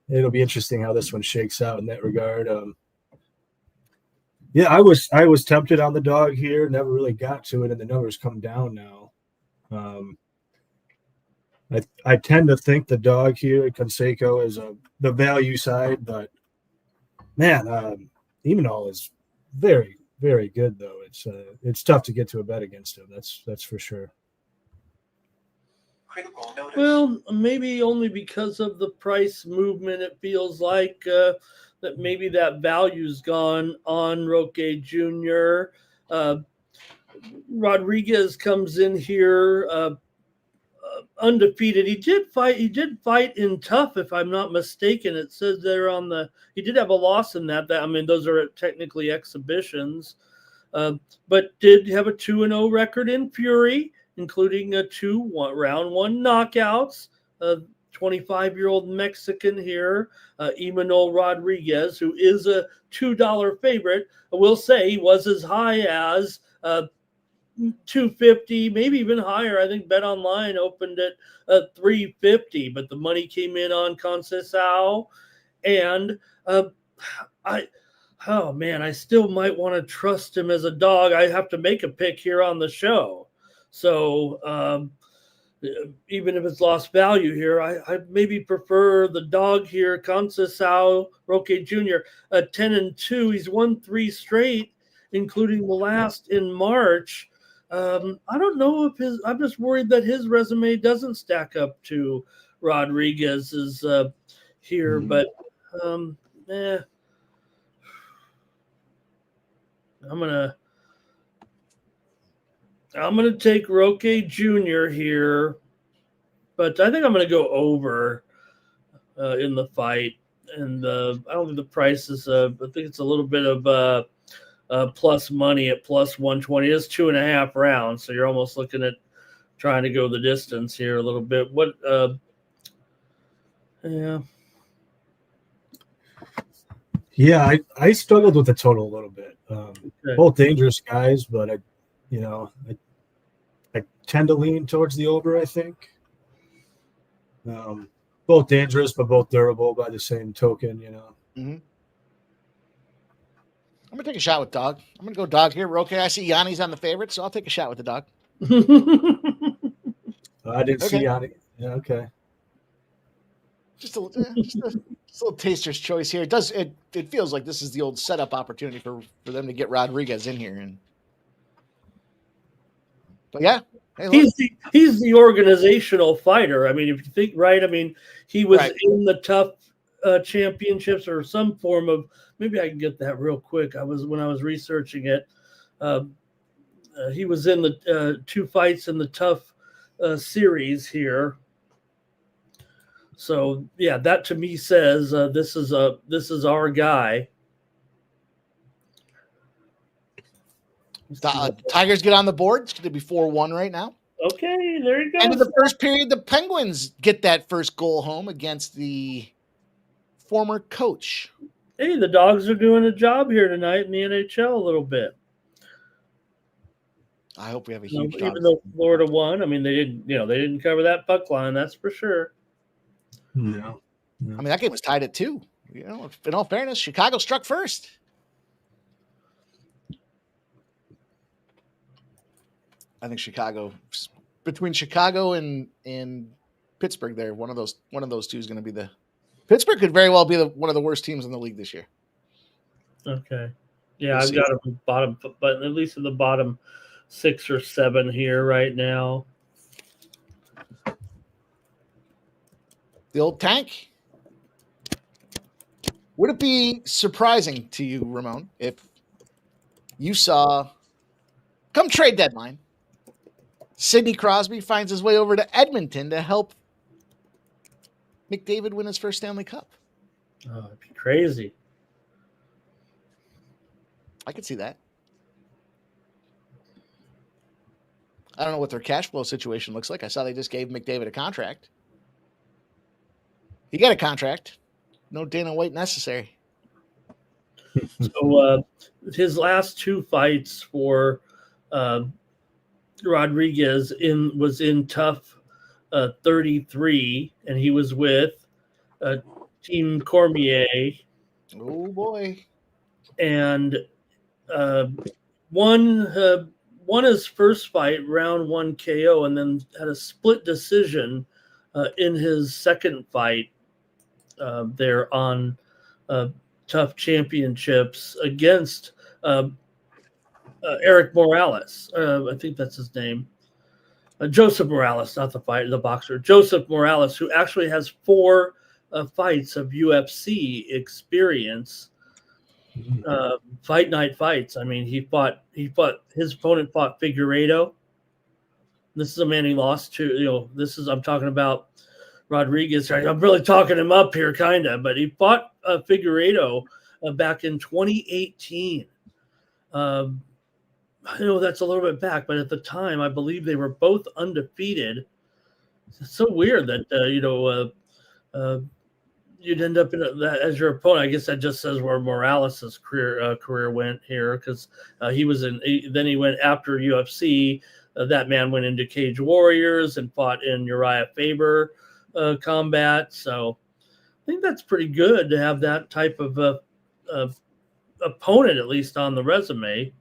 It'll be interesting how this one shakes out in that regard. Yeah, I was tempted on the dog here, never really got to it, and the numbers come down now. I tend to think the dog here, Conseco, is the value side, but man, Imanol is very, very good though. It's tough to get to a bet against him. That's for sure. Critical notice. Well, maybe only because of the price movement. It feels like that maybe that value's gone on Roque Jr. Rodriguez comes in here undefeated. He did fight in tough, if I'm not mistaken. It says there he did have a loss in that. I mean, those are technically exhibitions, but did have a 2-0 record in Fury, including round one knockouts. 25-year-old Mexican here, Imanol Rodriguez, who is a $2 favorite. I will say he was as high as $250, maybe even higher. I think Bet Online opened at $350, but the money came in on Conceição, and I still might want to trust him as a dog. I have to make a pick here on the show, so even if it's lost value here, I maybe prefer the dog here, Conceição Roque Jr. 10-2. He's won 3 straight, including the last in March. I don't know if I'm just worried that his resume doesn't stack up to Rodriguez's here, but I'm gonna take Roque Jr. here, but I think I'm gonna go over in the fight, and I don't think the price is. I think it's a little bit of plus money at plus 120. It's 2.5 rounds, so you're almost looking at trying to go the distance here a little bit. Yeah, I struggled with the total a little bit. Okay. Both dangerous guys, but I tend to lean towards the over, I think. both dangerous, but both durable by the same token, I'm gonna take a shot with dog. I'm gonna go dog here. Okay, I see Yanni's on the favorite, so I'll take a shot with the dog. I didn't Okay. see on it. Yeah, okay. Just a little taster's choice here. It feels like this is the old setup opportunity for them to get Rodriguez in here, but yeah, hey, look. he's the organizational fighter. I mean, if you think right, I mean, he was Right. in the tough championships or some form of. Maybe I can get that real quick. When I was researching it. He was in the 2 fights in the tough series here. So yeah, that to me says this is our guy. Tigers get on the board. It's going to be 4-1 right now. Okay, there you go. End of the first period, the Penguins get that first goal home against the former coach. Hey, the Dogs are doing a job here tonight in the NHL a little bit. I hope we have a huge even though Florida won. I mean, they didn't cover that puck line, that's for sure. No. I mean, that game was tied at 2. In all fairness, Chicago struck first. I think between Chicago and Pittsburgh, there, one of those two is going to be Pittsburgh could very well be one of the worst teams in the league this year. Okay. Yeah, We'll I've see. got them bottom, but at least in the bottom 6 or 7 here right now. The old tank. Would it be surprising to you, Ramon, if you saw, come trade deadline, Sidney Crosby finds his way over to Edmonton to help McDavid win his first Stanley Cup? Oh, it'd be crazy. I could see that. I don't know what their cash flow situation looks like. I saw they just gave McDavid a contract. He got a contract. No Dana White necessary. So his last 2 fights for Rodriguez was in tough 33, and he was with Team Cormier. Oh boy! And won his first fight, round 1 KO, and then had a split decision in his second fight there on Tough Championships against Eric Morales. I think that's his name. Joseph Morales, not the boxer. Joseph Morales, who actually has 4 fights of UFC experience. Fight night fights. I mean, his opponent fought Figueiredo. This is a man he lost to. I'm talking about Rodriguez. I'm really talking him up here, kind of, but he fought Figueiredo back in 2018. I know that's a little bit back, but at the time, I believe they were both undefeated. It's so weird that you'd end up in that as your opponent. I guess that just says where Morales' career went here, because he went after UFC. That man went into Cage Warriors and fought in Uriah Faber combat. So I think that's pretty good to have that type of opponent, at least on the resume.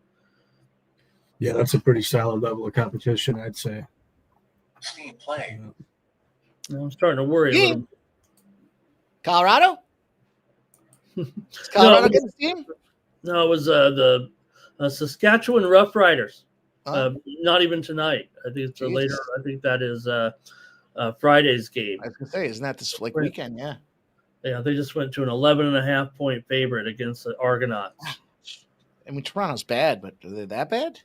Yeah, that's a pretty solid level of competition, I'd say. Steam play. I'm starting to worry a little. Colorado? Is Colorado getting the team? No, it was the Saskatchewan Roughriders. Not even tonight. I think it's later. I think that is Friday's game. I was going to say, isn't that this weekend? Yeah. Yeah, they just went to an 11.5 point favorite against the Argonauts. I mean, Toronto's bad, but are they that bad?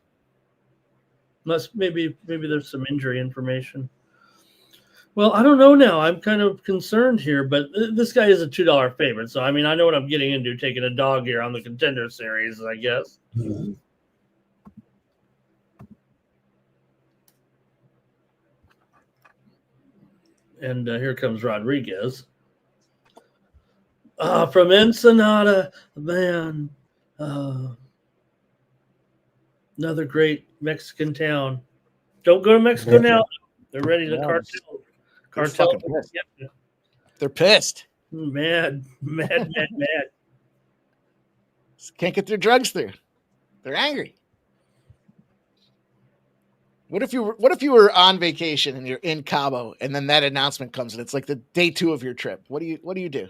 Maybe there's some injury information. Well, I don't know now. I'm kind of concerned here, but this guy is a $2 favorite. So, I mean, I know what I'm getting into taking a dog here on the Contender series, I guess. Mm-hmm. And here comes Rodriguez. From Ensenada, man. Another great Mexican town. Don't go to Mexico now. They're ready to cartel. Fucking pissed. They're pissed. Mad. Can't get their drugs through. They're angry. What if you were on vacation and you're in Cabo and then that announcement comes and it's like the day 2 of your trip? What do you do?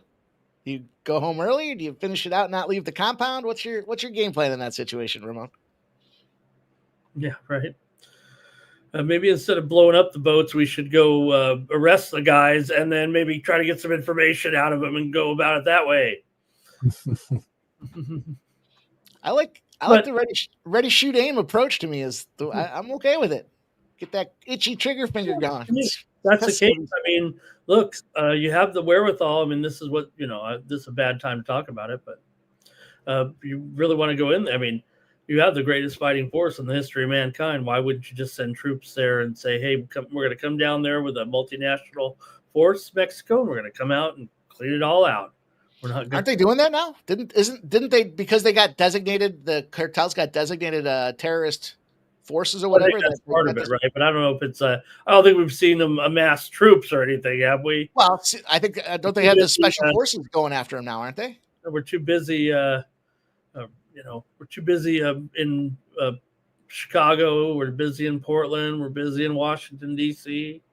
Do you go home early? Or do you finish it out and not leave the compound? What's your game plan in that situation, Ramon? Yeah, right. Maybe instead of blowing up the boats, we should go arrest the guys and then maybe try to get some information out of them and go about it that way. I like the ready, shoot, aim approach to me. I'm okay with it. Get that itchy trigger finger going. That's the case. I mean, look, you have the wherewithal. I mean, this is what, this is a bad time to talk about it, but you really want to go in there. I mean, you have the greatest fighting force in the history of mankind. Why wouldn't you just send troops there and say, hey, we're going to come down there with a multinational force, Mexico, and we're going to come out and clean it all out. We're not. Aren't they doing that now? Didn't they, because they got designated, the cartels got designated terrorist forces or whatever? That's part of it, right? But I don't know if it's I don't think we've seen them amass troops or anything, have we? Well, I think don't they have the special forces going after them now, aren't they? We're too busy. We're too busy in Chicago. We're busy in Portland. We're busy in Washington, D.C.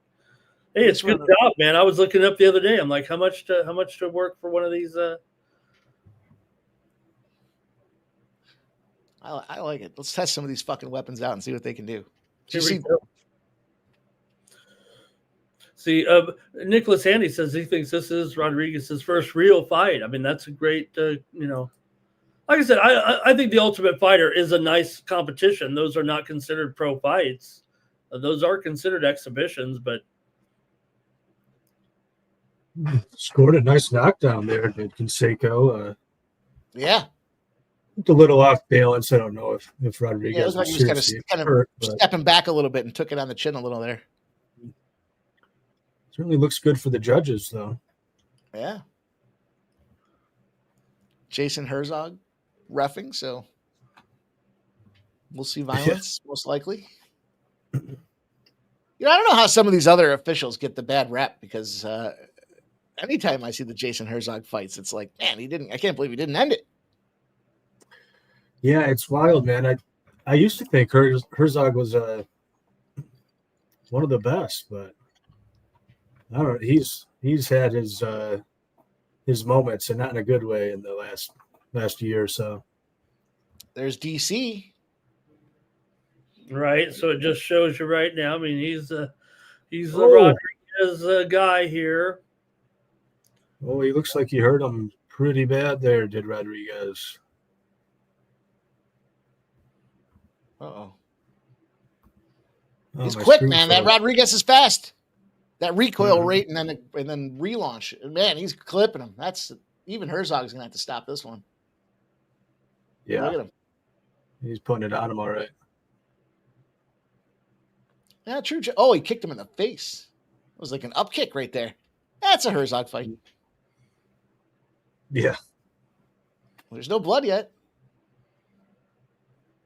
Hey, it's a good job, man. I was looking up the other day. I'm like, how much to work for one of these? I like it. Let's test some of these fucking weapons out and see what they can do. See, Nicholas Handy says he thinks this is Rodriguez's first real fight. I mean, that's a great, like I said, I think the Ultimate Fighter is a nice competition. Those are not considered pro fights. Those are considered exhibitions, but scored a nice knockdown there, did Canseco. Yeah. A little off balance. I don't know if Rodriguez it was like he was kind of hurt, stepping back a little bit and took it on the chin a little there. Certainly looks good for the judges, though. Yeah. Jason Herzog reffing, so we'll see violence, most likely. I don't know how some of these other officials get the bad rep, because anytime I see the Jason Herzog fights, it's like, man, I can't believe he didn't end it. Yeah, it's wild, man. I used to think Herzog was one of the best, but I don't know. He's had his moments, and not in a good way, in the last year or so. There's DC. Right, so it just shows you right now. I mean, he's the Rodriguez guy here. Oh, he looks like he hurt him pretty bad there, did Rodriguez. Uh-oh. He's quick, man. That Rodriguez is fast. That recoil rate and then relaunch. Man, he's clipping him. That's even Herzog's gonna have to stop this one. Yeah. Look at him. He's putting it on him all right. Yeah, true. Oh, he kicked him in the face. It was like an up kick right there. That's a Herzog fight. Yeah. There's no blood yet.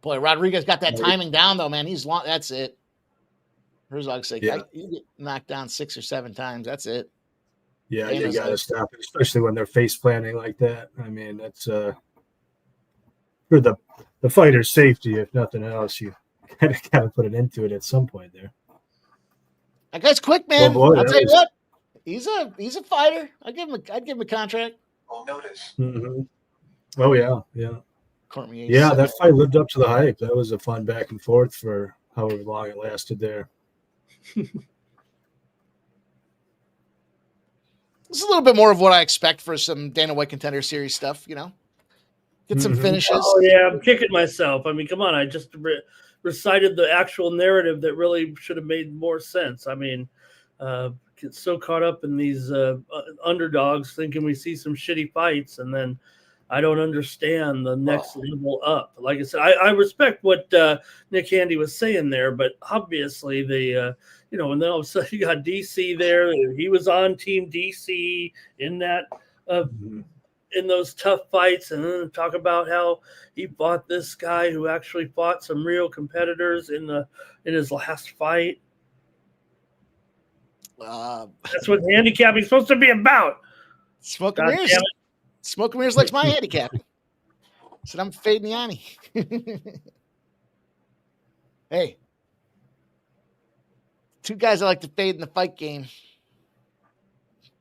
Boy, Rodriguez got that timing down, though, man. He's long. That's it. Herzog's like, you get knocked down 6 or 7 times. That's it. Yeah, you got to stop it, especially when they're face planting like that. I mean, that's for the fighter's safety, if nothing else. You kind of got to put it into it at some point there. That guy's quick, man. Well, boy, I'll tell you what. He's a fighter. I'd give him a contract. Well, notice. Mm-hmm. Oh yeah. Cormier. Yeah, that fight lived up to the hype. That was a fun back and forth for however long it lasted there. This is a little bit more of what I expect for some Dana White Contender Series stuff, Get some finishes. Oh, yeah, I'm kicking myself. I mean, come on. I just recited the actual narrative that really should have made more sense. I mean, get so caught up in these underdogs thinking we see some shitty fights, and then I don't understand the next level up. Like I said, I respect what Nick Handy was saying there, but obviously and then all of a sudden you got DC there. He was on Team DC in that in those tough fights, and then talk about how he fought this guy who actually fought some real competitors in his last fight. That's what handicapping is supposed to be about. Smoking God mirrors. damn it. Smoking mirrors likes my handicap. Said I'm fading Yanni. Hey, two guys I like to fade in the fight game.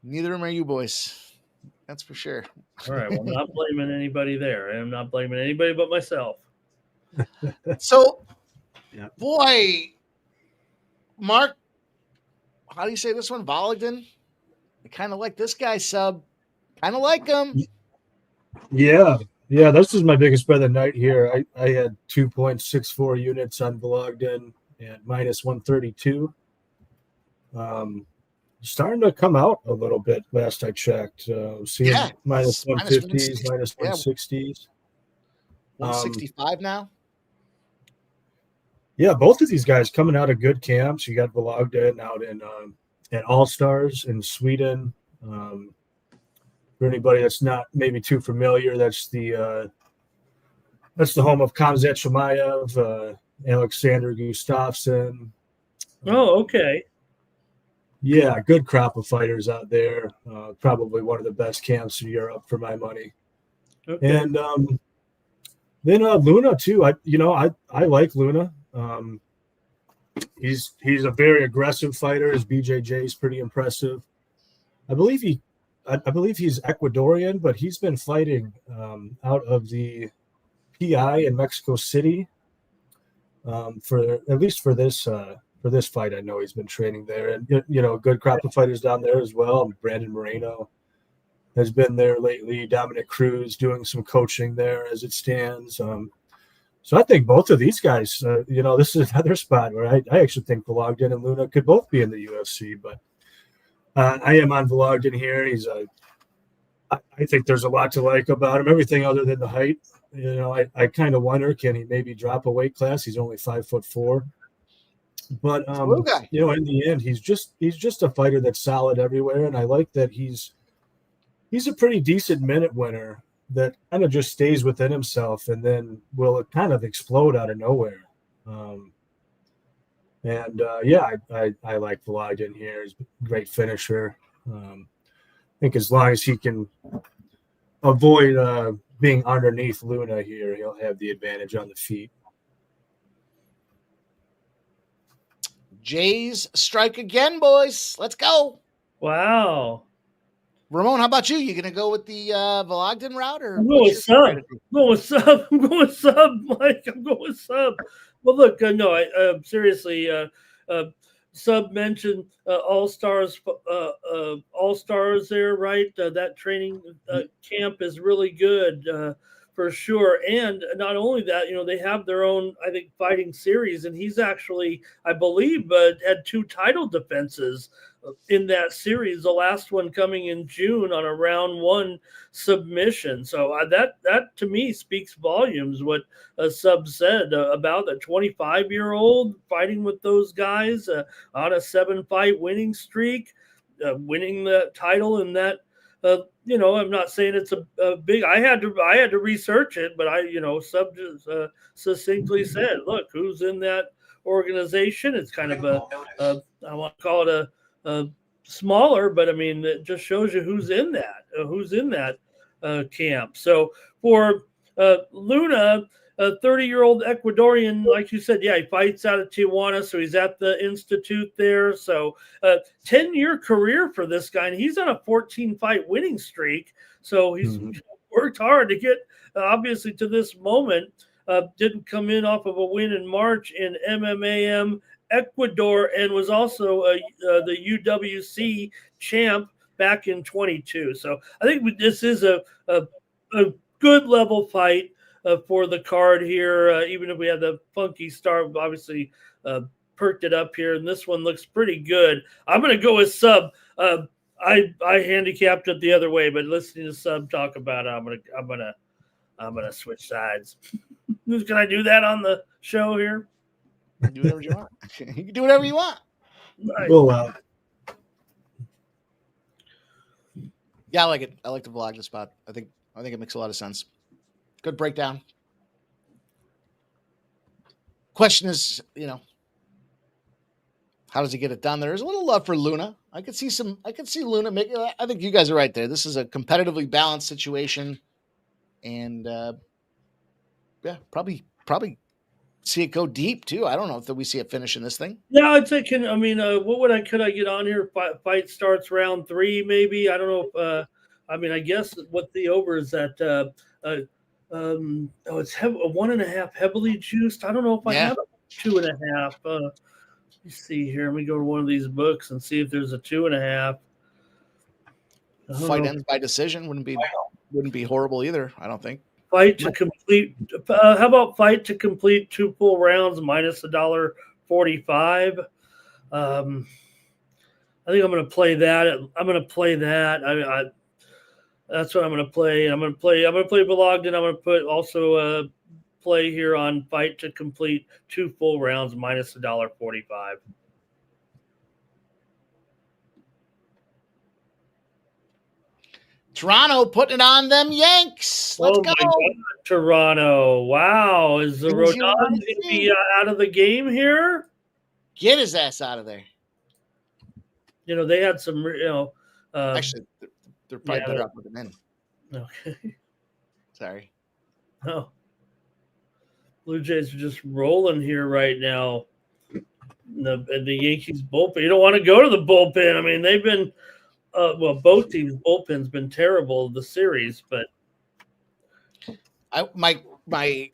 Neither of them are you boys. That's for sure. All right. Well, I'm not blaming anybody there. I'm not blaming anybody but myself. So, Yeah. boy, Mark, how do you say this one? Volagden? I kind of like this guy, sub. Kind of like him. Yeah. Yeah, this is my biggest bet of the night here. I had 2.64 units on Vologden at minus 132. Starting to come out a little bit last I checked. Seeing Yeah. minus Minus 150s, 160. minus Yeah. 160s. 165 now. Yeah, both of these guys coming out of good camps. You got Vologden out in at All Stars in Sweden. For anybody that's not maybe too familiar, that's the home of Kamzat Chimaev, Alexander Gustafsson. Oh, okay. Yeah, good crop of fighters out there. Probably one of the best camps in Europe for my money. Okay. And then Luna too. I like Luna. He's a very aggressive fighter. His BJJ is pretty impressive. I believe he's Ecuadorian, but he's been fighting out of the PI in Mexico City for at least for this fight. I know he's been training there, and good crop of fighters down there as well. Brandon Moreno has been there lately. Dominic Cruz doing some coaching there as it stands. So I think both of these guys, this is another spot where I actually think Vologden and Luna could both be in the UFC, but I am on Vologden here. I think there's a lot to like about him. Everything other than the height. I kind of wonder, can he maybe drop a weight class? He's only 5'4". But in the end, he's just a fighter that's solid everywhere, and I like that he's a pretty decent minute winner that kind of just stays within himself and then will kind of explode out of nowhere. I like Vologden here. He's a great finisher. I think as long as he can avoid being underneath Luna here, he'll have the advantage on the feet. Jays strike again, boys. Let's go. Wow. Ramon, how about you? You going to go with the Vologden route? Or I'm going with sub. I'm going with sub, Mike. I'm going with sub. Well, look, seriously, Sub mentioned All Stars there, right? That training camp is really good for sure. And not only that, they have their own, I think, fighting series, and he's actually, I believe, had 2 title defenses in that series. The last one coming in June on a round 1 submission. So that to me speaks volumes. What Sub said about the 25-year-old fighting with those guys on a 7-fight winning streak, winning the title in that. I'm not saying it's a big. I had to research it, but Sub just succinctly said, "Look, who's in that organization?" It's kind of I want to call it a smaller, but I mean, it just shows you who's in that camp. So for Luna, a 30-year-old Ecuadorian, like you said, he fights out of Tijuana, so he's at the Institute there. So 10-year career for this guy, and he's on a 14-fight winning streak. So he's worked hard to get, obviously, to this moment. Didn't come in off of a win in March in MMAM Ecuador, and was also the UWC champ back in 22. So I think this is a good level fight for the card here. Even if we had the funky start, obviously perked it up here, and this one looks pretty good. I'm going to go with Sub. I handicapped it the other way, but listening to Sub talk about it, I'm gonna switch sides. Can I do that on the show here? Do whatever you want. You can do whatever you want. Nice. Well, yeah, I like it. I like the Vologden spot. I think it makes a lot of sense. Good breakdown. Question is, How does he get it done? There's a little love for Luna. I could see Luna make. I think you guys are right there. This is a competitively balanced situation, and yeah, probably see it go deep too. I don't know if we see it finishing this thing. Yeah, I'd say. Could I get on here? Fight starts round 3, maybe. I don't know if. I guess what the over is at. It's 1.5 heavily juiced. I don't know if I have a 2.5. Let me see here. Let me go to one of these books and see if there's a 2.5. Fight ends by decision wouldn't be horrible either. I don't think. Fight to complete. How about fight to complete 2 full rounds minus $1.45? I think I'm going to play that. That's what I'm going to play. And I'm going to play Belogden. I'm going to put also play here on fight to complete 2 full rounds minus $1.45. Toronto putting it on them Yanks. Let's go. God, Toronto. Wow. Is the Rodon going to be out of the game here? Get his ass out of there. They had some, actually, they're probably better off with him in. Okay. Sorry. Oh. Blue Jays are just rolling here right now. The Yankees bullpen. You don't want to go to the bullpen. I mean, they've been both teams' bullpen's been terrible the series, but my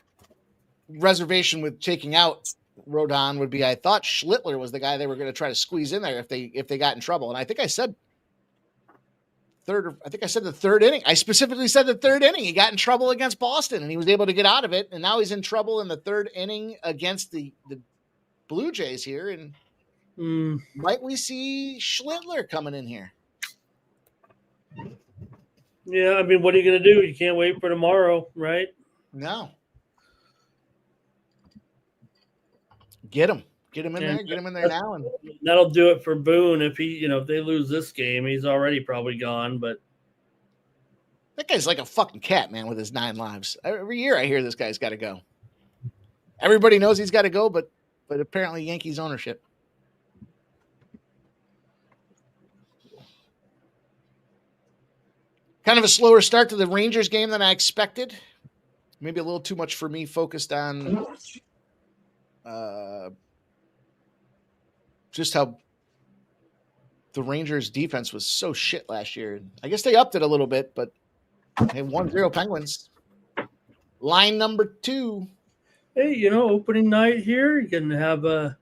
reservation with taking out Rodon would be I thought Schlittler was the guy they were going to try to squeeze in there if they got in trouble, and I think I said the third inning. I specifically said the third inning. He got in trouble against Boston, and he was able to get out of it, and now he's in trouble in the third inning against the Blue Jays here, and might we see Schlittler coming in here? Yeah, I mean, what are you going to do? You can't wait for tomorrow, right? No. Get him in there. Get him in there now, and that'll do it for Boone. If if they lose this game, he's already probably gone. But that guy's like a fucking cat, man, with his 9 lives. Every year I hear this guy's got to go. Everybody knows he's got to go, but apparently Yankees ownership. Kind of a slower start to the Rangers game than I expected. Maybe a little too much for me, focused on just how the Rangers defense was so shit last year. I guess they upped it a little bit, but they 1-0 Penguins. Line number 2. Hey, opening night here, you can have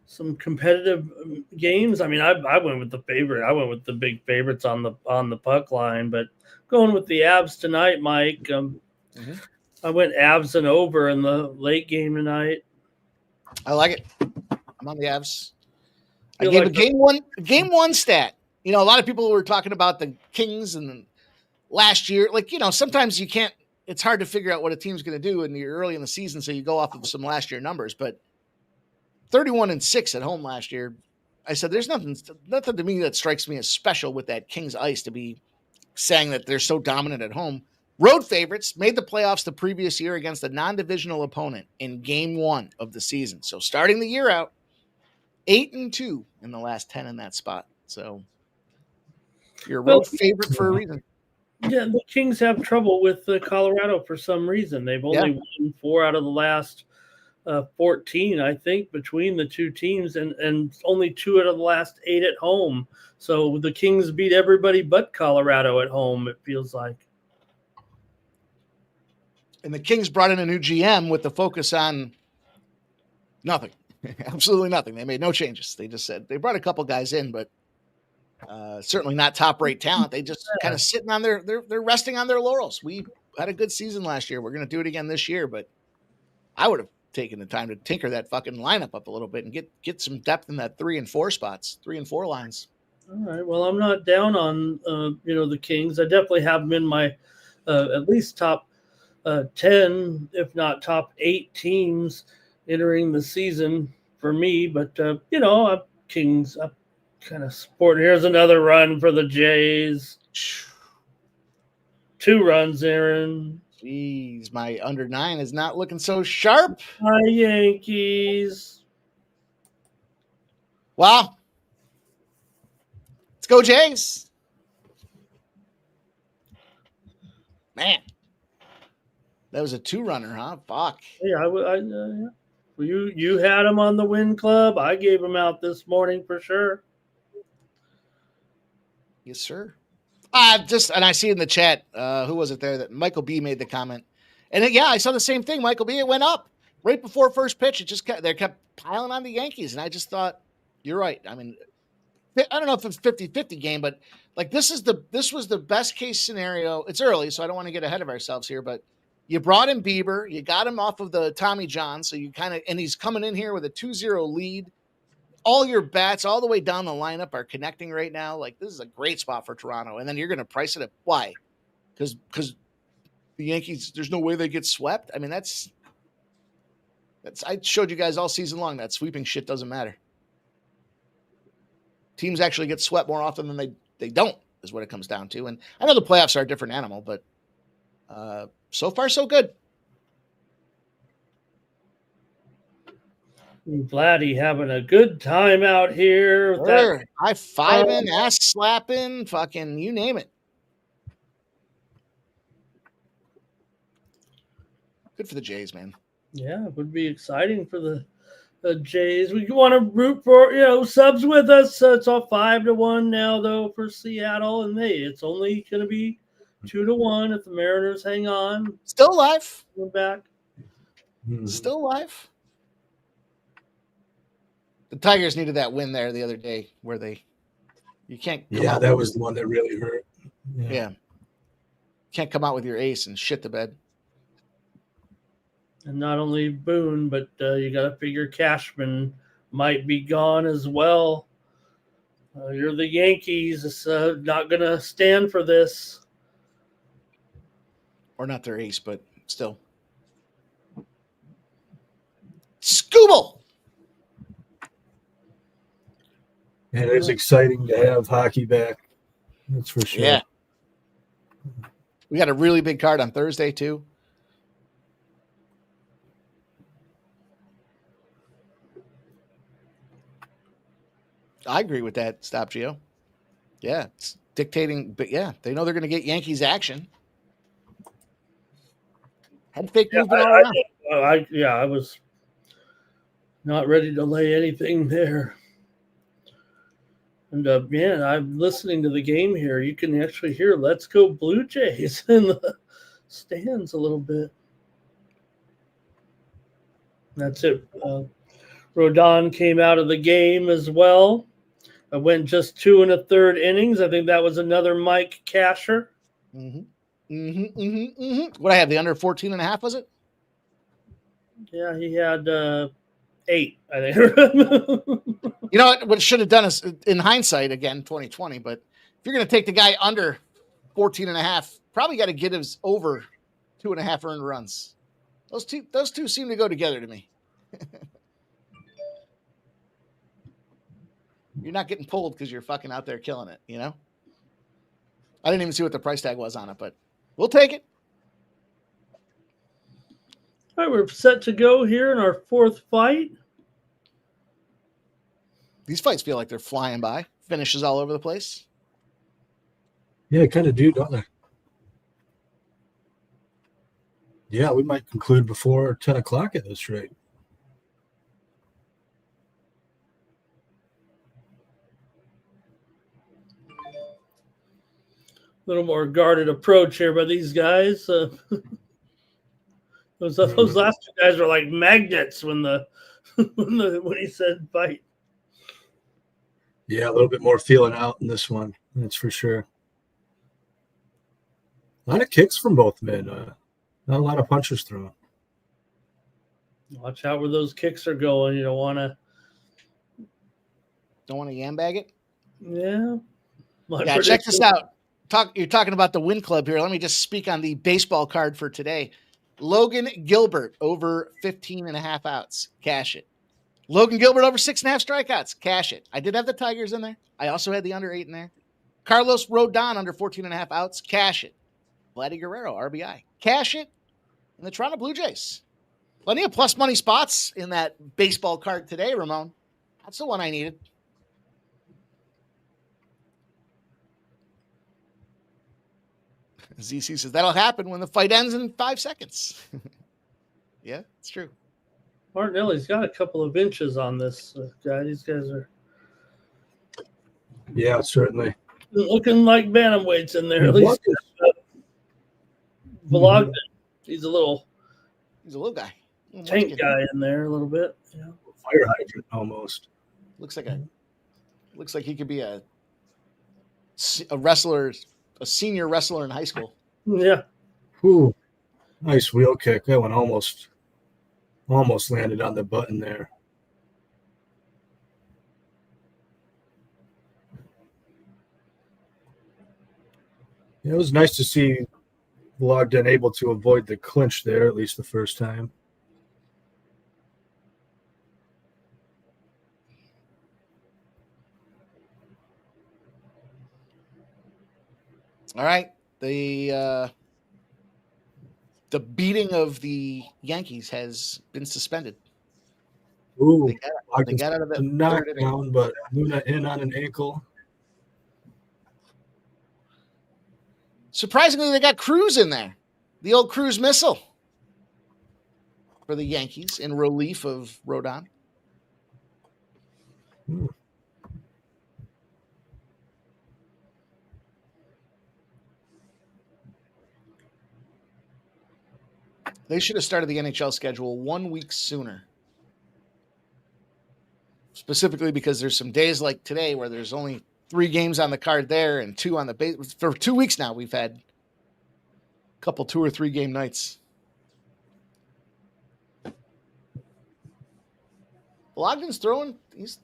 some competitive games. I mean, I went with the favorite. I went with the big favorites on the puck line, but going with the Avs tonight, Mike. I went Avs and over in the late game tonight. I like it. I'm on the Avs. I gave a game one stat. A lot of people were talking about the Kings and last year. Sometimes you can't. It's hard to figure out what a team's going to do, and you're early in the season, so you go off of some last year numbers. But 31-6 at home last year. I said there's nothing to me that strikes me as special with that Kings ice to be saying that they're so dominant at home. Road favorites made the playoffs the previous year against a non-divisional opponent in game 1 of the season. So starting the year out, 8-2 in the last 10 in that spot. So you're a road favorite for a reason. Yeah, the Kings have trouble with Colorado for some reason. They've only won 4 out of the last 14, I think, between the two teams, and only 2 out of the last 8 at home. So the Kings beat everybody but Colorado at home, it feels like. And the Kings brought in a new GM with the focus on nothing. Absolutely nothing. They made no changes. They just said they brought a couple guys in, but certainly not top-rate talent. They just kind of sitting on they're resting on their laurels. We had a good season last year. We're going to do it again this year, but I would have taken the time to tinker that fucking lineup up a little bit and get some depth in that 3 and 4 spots, 3 and 4 lines. All right. Well, I'm not down on the Kings. I definitely have them in my at least top 10, if not top 8 teams entering the season for me. But Kings, I'm kind of supporting. Here's another run for the Jays. 2 runs, Aaron. Jeez, my under 9 is not looking so sharp. My Yankees. Wow. Let's go, Jays. Man. That was a 2-runner, huh? Fuck. Yeah, yeah. Well, you had him on the win club. I gave him out this morning for sure. Yes, sir. And I see in the chat, who was it there that Michael B made the comment. And yeah, I saw the same thing, Michael B. It went up right before first pitch. It just they kept piling on the Yankees. And I just thought, you're right. I mean, I don't know if it's 50-50 game, but like this was the best case scenario. It's early, so I don't want to get ahead of ourselves here, but you brought in Bieber, you got him off of the Tommy John, so you and he's coming in here with a 2-0 lead. All your bats all the way down the lineup are connecting right now. Like, this is a great spot for Toronto. And then you're going to price it at why? Because the Yankees, there's no way they get swept. I mean, that's I showed you guys all season long that sweeping shit doesn't matter. Teams actually get swept more often than they don't, is what it comes down to. And I know the playoffs are a different animal, but so far so good. Vladdy having a good time out here. Sure. High-fiving, ass-slapping, fucking you name it. Good for the Jays, man. Yeah, it would be exciting for the Jays. We want to root for, subs with us. It's all 5-1 now, though, for Seattle. And hey, it's only going to be 2-1 if the Mariners hang on. Still alive. We're back. Still alive. The Tigers needed that win there the other day where you can't. Yeah, that was the one that really hurt. Yeah. Can't come out with your ace and shit the bed. And not only Boone, but you got to figure Cashman might be gone as well. You're the Yankees. It's not going to stand for this. Or not their ace, but still. Scooble! And it's exciting to have hockey back. That's for sure. Yeah. We got a really big card on Thursday, too. I agree with that, Stop Gio. Yeah, it's dictating, but yeah, they know they're going to get Yankees action. Head fake movement all around. I was not ready to lay anything there. And man, I'm listening to the game here. You can actually hear "Let's Go Blue Jays" in the stands a little bit. That's it. Rodon came out of the game as well. I went just 2 1/3 innings. I think that was another Mike Casher. What I have, the under 14.5, was it? Yeah, he had 8, I think. You know what it should have done is, in hindsight, again, 2020, but if you're going to take the guy under 14.5, probably got to get his over 2.5 earned runs. Those two seem to go together to me. You're not getting pulled because you're fucking out there killing it, you know? I didn't even see what the price tag was on it, but we'll take it. All right, we're set to go here in our 4th fight. These fights feel like they're flying by. Finishes all over the place. Yeah, kind of do, don't they? Yeah, we might conclude before 10 o'clock at this rate. A little more guarded approach here by these guys. Those last 2 guys were like magnets when he said fight. Yeah, a little bit more feeling out in this one. That's for sure. A lot of kicks from both men. Not a lot of punches thrown. Watch out where those kicks are going. You don't want to yambag it? Yeah. Yeah, check this out. You're talking about the win club here. Let me just speak on the baseball card for today. Logan Gilbert over 15.5 outs. Cash it. Logan Gilbert over 6.5 strikeouts. Cash it. I did have the Tigers in there. I also had the under 8 in there. Carlos Rodon under 14.5 outs. Cash it. Vladdy Guerrero, RBI. Cash it. And the Toronto Blue Jays. Plenty of plus money spots in that baseball card today, Ramon. That's the one I needed. ZC says that'll happen when the fight ends in 5 seconds. Yeah, it's true. Martinelli's got a couple of inches on this guy. These guys are Yeah, certainly. looking like bantamweights in there. At least Vologden, he's a little guy. tank guy in there a little bit. Yeah. Fire hydrant almost. Looks like he could be a wrestler, a senior wrestler in high school. Yeah. Ooh, nice wheel kick. That one almost landed on the button there. It was nice to see Vologden able to avoid the clinch there, at least the first time. All right. The beating of the Yankees has been suspended. Ooh, they got out of that knockdown, but Luna in on an ankle. Surprisingly, they got Cruz in there. The old Cruz missile for the Yankees in relief of Rodon. They should have started the NHL schedule 1 week sooner. Specifically because there's some days like today where there's only 3 games on the card there and 2 on the base. For 2 weeks now, we've had a couple 2 or 3 game nights. Vologden's throwing. He's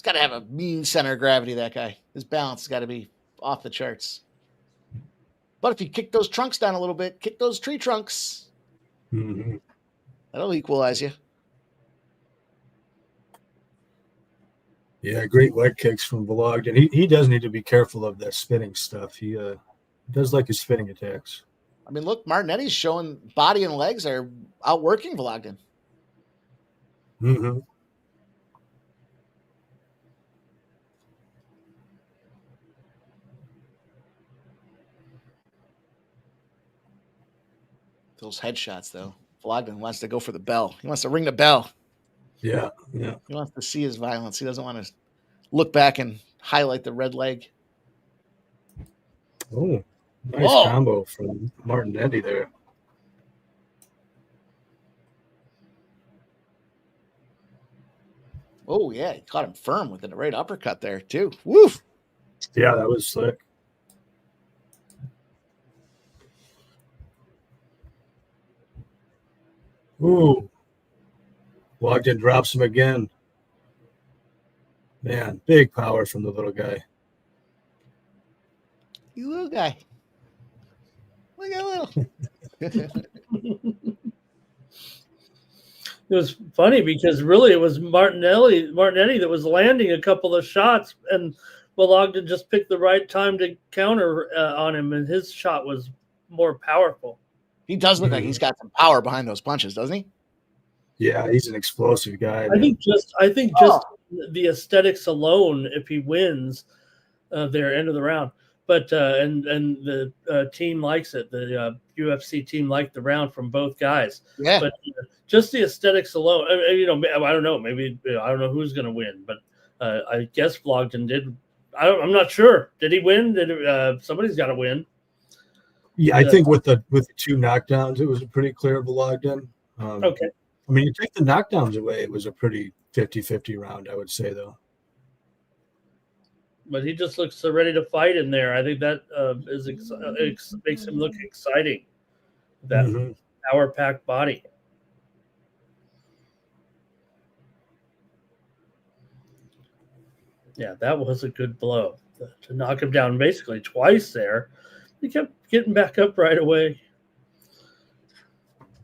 got to have a mean center of gravity, that guy. His balance has got to be off the charts. But if you kick those trunks down a little bit, kick those tree trunks, that'll equalize you. Yeah, great leg kicks from Vologden. He does need to be careful of that spinning stuff. He does like his spinning attacks. I mean, look, Martinetti's showing body and legs are outworking Vologden. Mm-hmm. Those headshots, though. Vologden wants to go for the bell. He wants to ring the bell. Yeah. He wants to see his violence. He doesn't want to look back and highlight the red leg. Oh, nice combo from Martinetti there. Oh, yeah. He caught him firm with the right uppercut there, too. Woof. Yeah, that was slick. Ooh. Vologden drops him again. Man, big power from the little guy. You little guy. Look at little. It was funny because really it was Martinetti that was landing a couple of shots, and Vologden just picked the right time to counter on him, and his shot was more powerful. He does look like he's got some power behind those punches, doesn't he? Yeah, he's an explosive guy. I think just the aesthetics alone, if he wins their end of the round, but and the team likes it. The UFC team liked the round from both guys. Yeah, but just the aesthetics alone. I don't know. Maybe I don't know who's going to win, but I guess Vologden did. I'm not sure. Did he win? Somebody's got to win. Yeah, I think with the 2 knockdowns, it was a pretty clear Vologden. Okay. I mean, you take the knockdowns away, it was a pretty 50-50 round, I would say, though. But he just looks so ready to fight in there. I think that makes him look exciting. That power-packed body. Yeah, that was a good blow to knock him down basically twice there. He kept getting back up right away.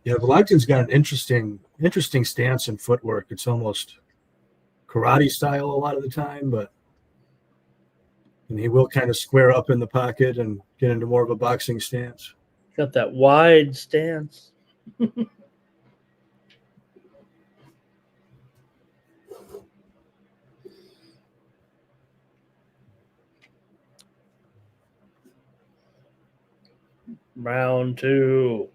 Yeah, Vologden's got an interesting stance and footwork. It's almost karate style a lot of the time, and he will kind of square up in the pocket and get into more of a boxing stance. Got that wide stance. Round 2.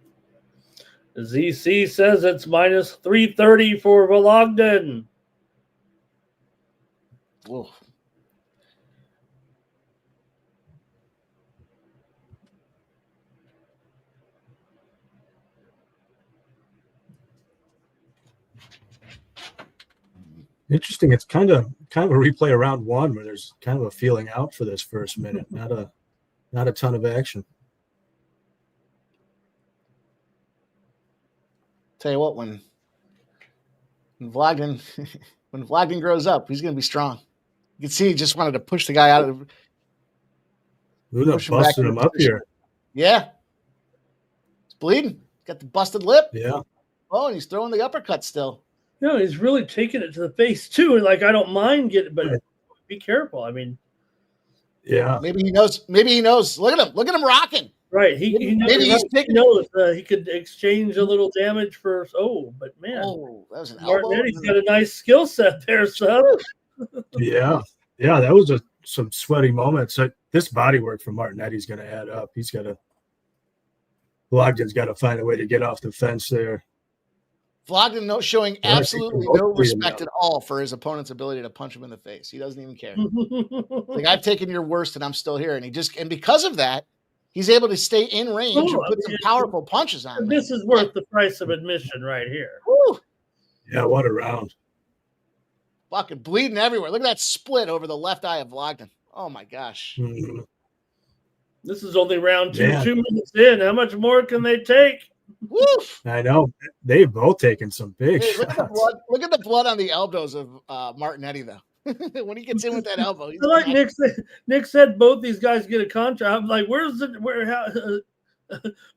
ZC says it's minus 330 for Vologden. Whoa. Interesting. It's kind of a replay of round 1 where there's kind of a feeling out for this first minute. Not a ton of action. Tell you what, when Vologden when Vologden grows up, he's going to be strong. You can see he just wanted to push the guy out of. Busting him up here. Yeah, he's bleeding. Got the busted lip. Yeah. Oh, and he's throwing the uppercut still. No, he's really taking it to the face too. And like, I don't mind getting, but be careful. I mean, yeah. Maybe he knows. Look at him. Look at him rocking. Right. He knows he could exchange a little damage for. Oh, but man, that was an elbow. Martinetti's got a nice skill set there, sub. Yeah. That was some sweaty moments. This body work from Martinetti's going to add up. Vologden's got to find a way to get off the fence there. Vologden showing absolutely no respect at all for his opponent's ability to punch him in the face. He doesn't even care. Like, I've taken your worst and I'm still here. And because of that, he's able to stay in range and put some powerful punches on him. This is worth the price of admission right here. Woo. Yeah, what a round. Fucking bleeding everywhere. Look at that split over the left eye of Vologden. Oh my gosh. Mm-hmm. This is only round 2, Yeah. 2 minutes in. How much more can they take? Woof. I know. They've both taken some big Hey, shots. look at the blood on the elbows of Martinetti, though. When he gets in with that elbow. I like Nick said both these guys get a contract. I'm like,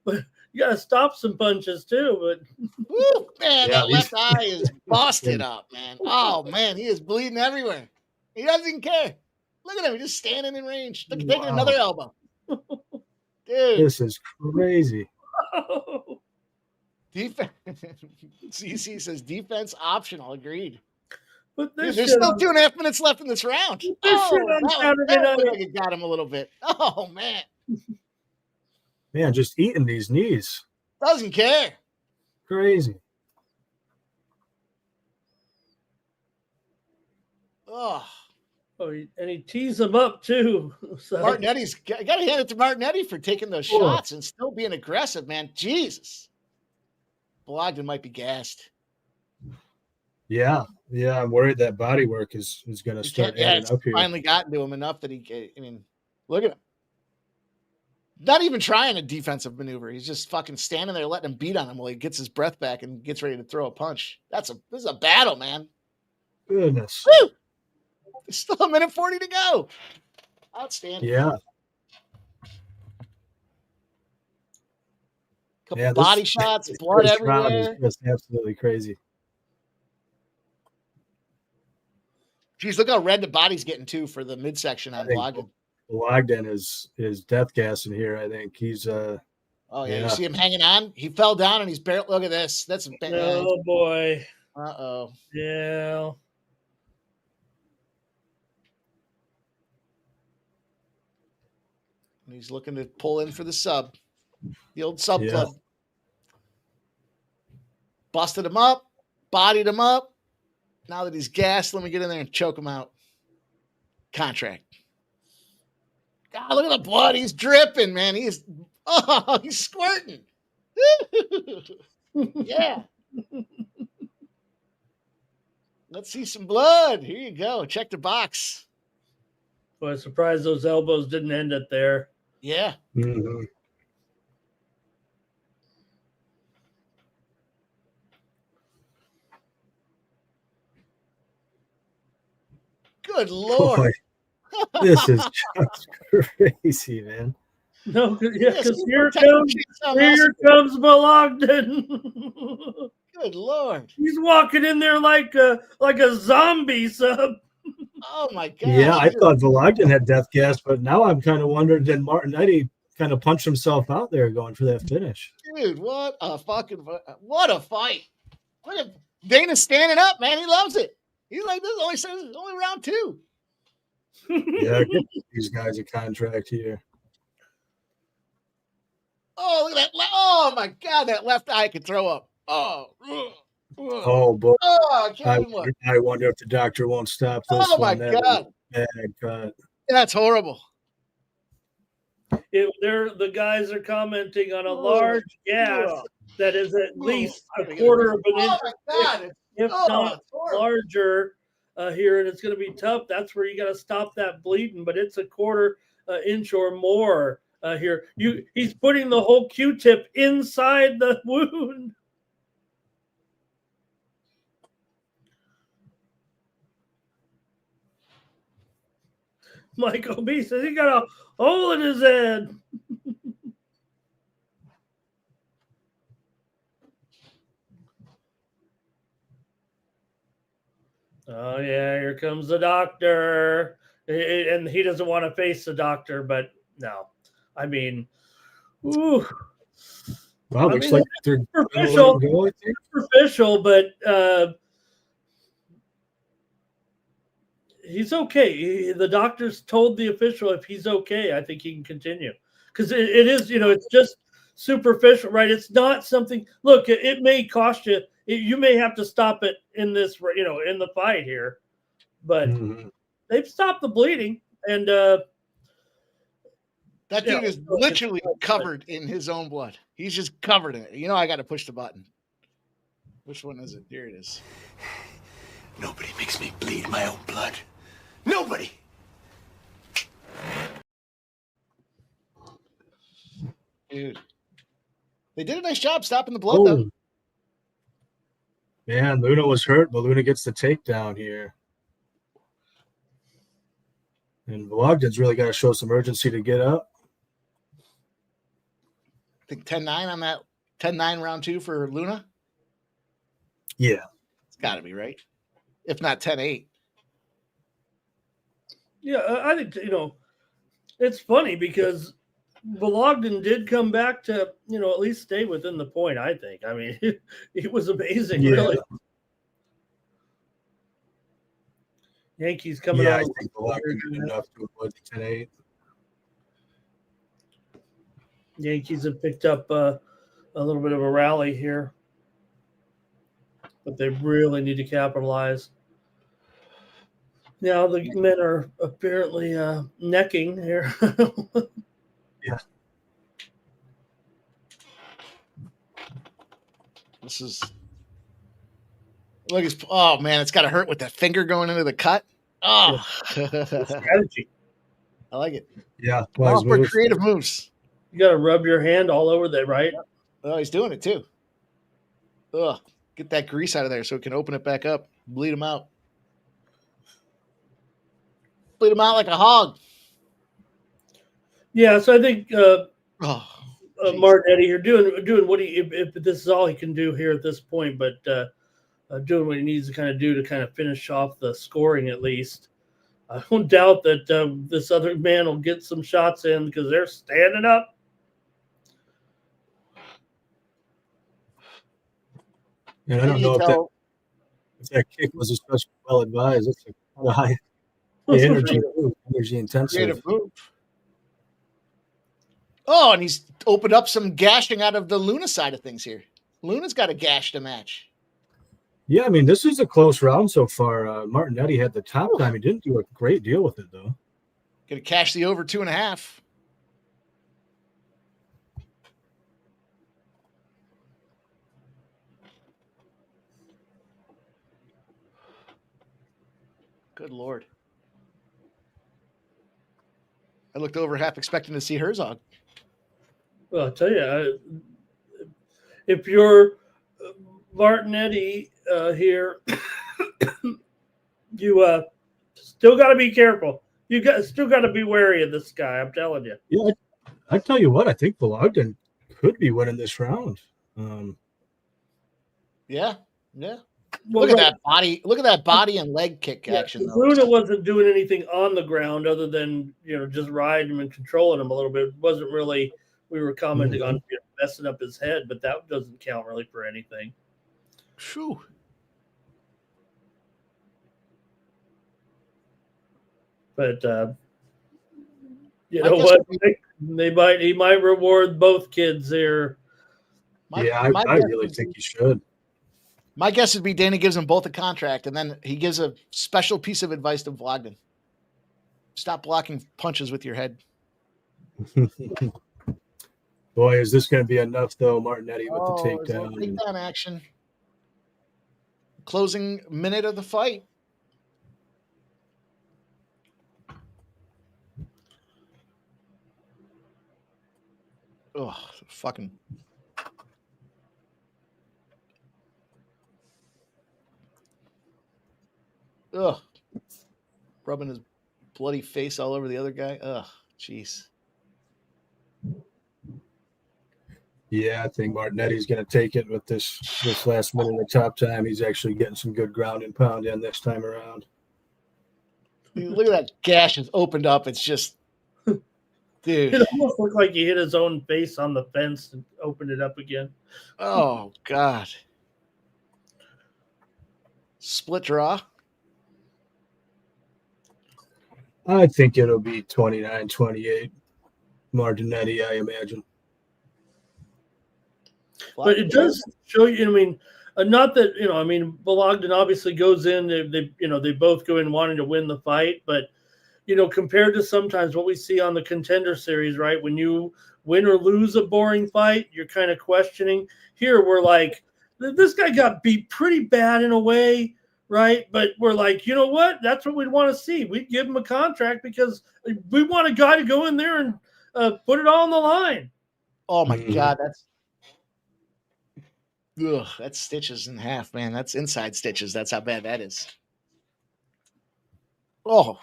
but you got to stop some punches too. But woo, man, that left eye is busted up, man. Oh, man, he is bleeding everywhere. He doesn't even care. Look at him. He's just standing in range. Look, taking another elbow. Dude. This is crazy. Defense. CC says defense optional. Agreed. But Dude, there's still 2.5 minutes left in this round. That looked like it got him a little bit. Oh, man. Man, just eating these knees. Doesn't care. Crazy. Oh, and he tees him up too. So. Martinetti's got to hand it to Martinetti for taking those shots and still being aggressive, man. Jesus. Vologden might be gassed. Yeah, I'm worried that body work is going to start adding up here. Finally gotten to him enough that look at him. Not even trying a defensive maneuver. He's just fucking standing there letting him beat on him while he gets his breath back and gets ready to throw a punch. This is a battle, man. Goodness. Woo! There's still 1:40 to go. Outstanding. Yeah. Couple body shots, blood everywhere. That's absolutely crazy. Geez, look how red the body's getting too for the midsection on Vologden. Vologden is death gassing here. I think he's Oh yeah, you see him hanging on. He fell down and he's barely. Look at this. That's oh boy. Uh-oh. Yeah. And he's looking to pull in for the sub. The old sub club. Busted him up, bodied him up. Now that he's gassed, let me get in there and choke him out. Contract. God, look at the blood. He's dripping, man. He's squirting. Yeah. Let's see some blood. Here you go. Check the box. Boy, I'm surprised those elbows didn't end it there. Yeah. Mm-hmm. Good Lord. Boy, this is just crazy, man. No, because here comes Vologden. Good Lord. He's walking in there like a zombie, sub. Oh my God. Yeah, I thought Vologden had death gas, but now I'm kind of wondering, did Martinetti kind of punch himself out there going for that finish? Dude, what a fight. Look at Dana standing up, man. He loves it. He's like, this is only round 2. Yeah, give these guys a contract here. Oh, look at that. Oh, my God. That left eye could throw up. Oh. Oh, boy. Oh, I can't even look. I wonder if the doctor won't stop this Oh, my one. That is God. a bad cut. That's horrible. The guys are commenting on a large gas that is at least I'm a gonna get quarter of an inch, Oh, my God. if not It's horrible. larger here, and it's going to be tough. That's where you got to stop that bleeding, but it's a quarter inch or more here. He's putting the whole Q-tip inside the wound. Michael B says he got a hole in his head. Oh, yeah, here comes the doctor. And he doesn't want to face the doctor, but no. I mean, ooh. Well, looks like they're superficial, go, superficial, but he's okay. The doctors told the official if he's okay, I think he can continue. Because it is, it's just superficial, right? It's not something. Look, it may cost you. You may have to stop it in this, in the fight here, but they've stopped the bleeding, and that dude is literally covered in his own blood. He's just covered in it. I got to push the button. Which one is it? Here it is. Nobody makes me bleed my own blood. Nobody. Dude. They did a nice job stopping the blood, though. Man, Luna was hurt, but Luna gets the takedown here. And Bogdan's really got to show some urgency to get up. I think 10-9 on that 10-9 round 2 for Luna. Yeah. It's got to be, right? If not 10-8. Yeah, I think, it's funny because Bogdan did come back to, at least stay within the point, I think. I mean, it was amazing, really. Yankees coming out. I think Bogdan did enough to avoid the 10-8. Yankees have picked up a little bit of a rally here, but they really need to capitalize. Now the men are apparently necking here. Yeah. This is look. Oh man, it's got to hurt with that finger going into the cut. Oh, Strategy. I like it. Yeah, for creative moves. You got to rub your hand all over that, right? Oh, he's doing it too. Ugh, get that grease out of there so it can open it back up. Bleed him out. Bleed him out like a hog. Yeah, so I think Martin Eddie here doing what if this is all he can do here at this point, but doing what he needs to kind of do to kind of finish off the scoring at least. I don't doubt that this other man will get some shots in because they're standing up. And I don't know if that kick was especially well advised. It's a kind of high energy intensive. Creative move. Oh, and he's opened up some gashing out of the Luna side of things here. Luna's got a gash to match. Yeah, I mean, this is a close round so far. Martinetti had the top time. He didn't do a great deal with it, though. Gonna cash the over 2.5. Good Lord. I looked over half expecting to see Herzog. Well, I'll tell you, if you're Martinetti here, you still got to be careful. Still got to be wary of this guy. I'm telling you. Yeah, I tell you what, I think Bogdan could be winning this round. Yeah. Well, look at that body! Look at that body and leg kick action. Though. Luna wasn't doing anything on the ground other than just riding him and controlling him a little bit. It wasn't really. We were commenting on messing up his head, but that doesn't count really for anything. Phew. But you know what? He might reward both kids there. I really think he should. My guess would be Dana gives them both a contract, and then he gives a special piece of advice to Vlogden. Stop blocking punches with your head. Boy, is this going to be enough, though, Martinetti with the takedown. Takedown action. Closing minute of the fight. Oh, fucking. Ugh. Rubbing his bloody face all over the other guy. Ugh, jeez. Yeah, I think Martinetti's going to take it with this last minute of top time. He's actually getting some good ground and pound in this time around. Look at that gash has opened up. It's just, dude. It almost looked like he hit his own face on the fence and opened it up again. Oh, God. Split draw. I think it'll be 29-28. Martinetti, I imagine. But it does show you, I mean, not that, Bogdan obviously goes in, they both go in wanting to win the fight, but, compared to sometimes what we see on the Contender series, right, when you win or lose a boring fight, you're kind of questioning. Here, we're like, this guy got beat pretty bad in a way, right? But we're like, you know what? That's what we'd want to see. We'd give him a contract because we want a guy to go in there and put it all on the line. Oh, my God, that's stitches in half, man. That's inside stitches. That's how bad that is. Oh,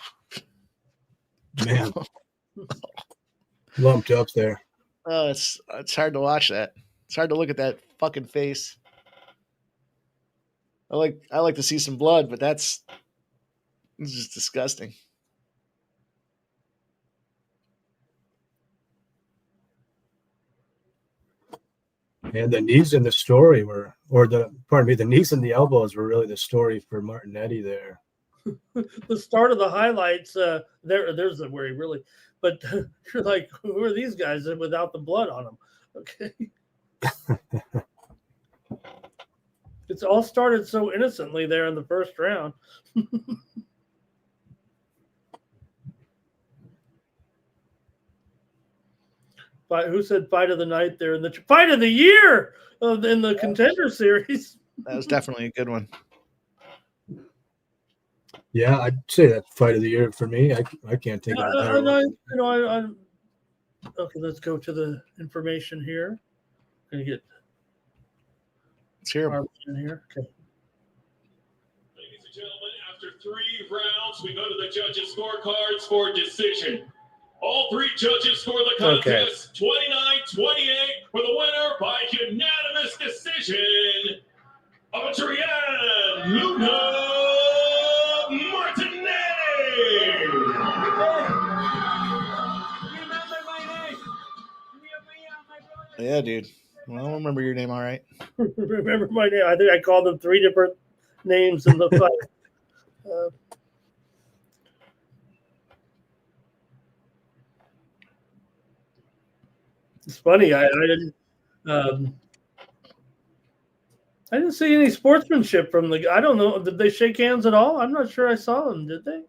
man. Lumped up there. Oh, it's hard to watch that. It's hard to look at that fucking face. I like to see some blood, but it's just disgusting. And the knees in the story the knees and the elbows were really the story for Martinetti there. The start of the highlights, there's where he really, but you're like, who are these guys without the blood on them? Okay. It's all started so innocently there in the first round. Who said fight of the night there in the fight of the year in the Contender series? That was definitely a good one. Yeah, I'd say that fight of the year for me. I can't take it. Okay, let's go to the information here. Gonna get. Let's hear him. In here. Okay. Ladies and gentlemen, after 3 rounds, we go to the judges' scorecards for decision. All 3 judges score the contest 29-28 for the winner by unanimous decision of Adrian Luca Martinetti. Yeah, dude. Well, I don't remember your name all right. Remember my name. I think I called them 3 different names in the fight. It's funny. I didn't see any sportsmanship from the. I don't know. Did they shake hands at all? I'm not sure I saw them. Did they?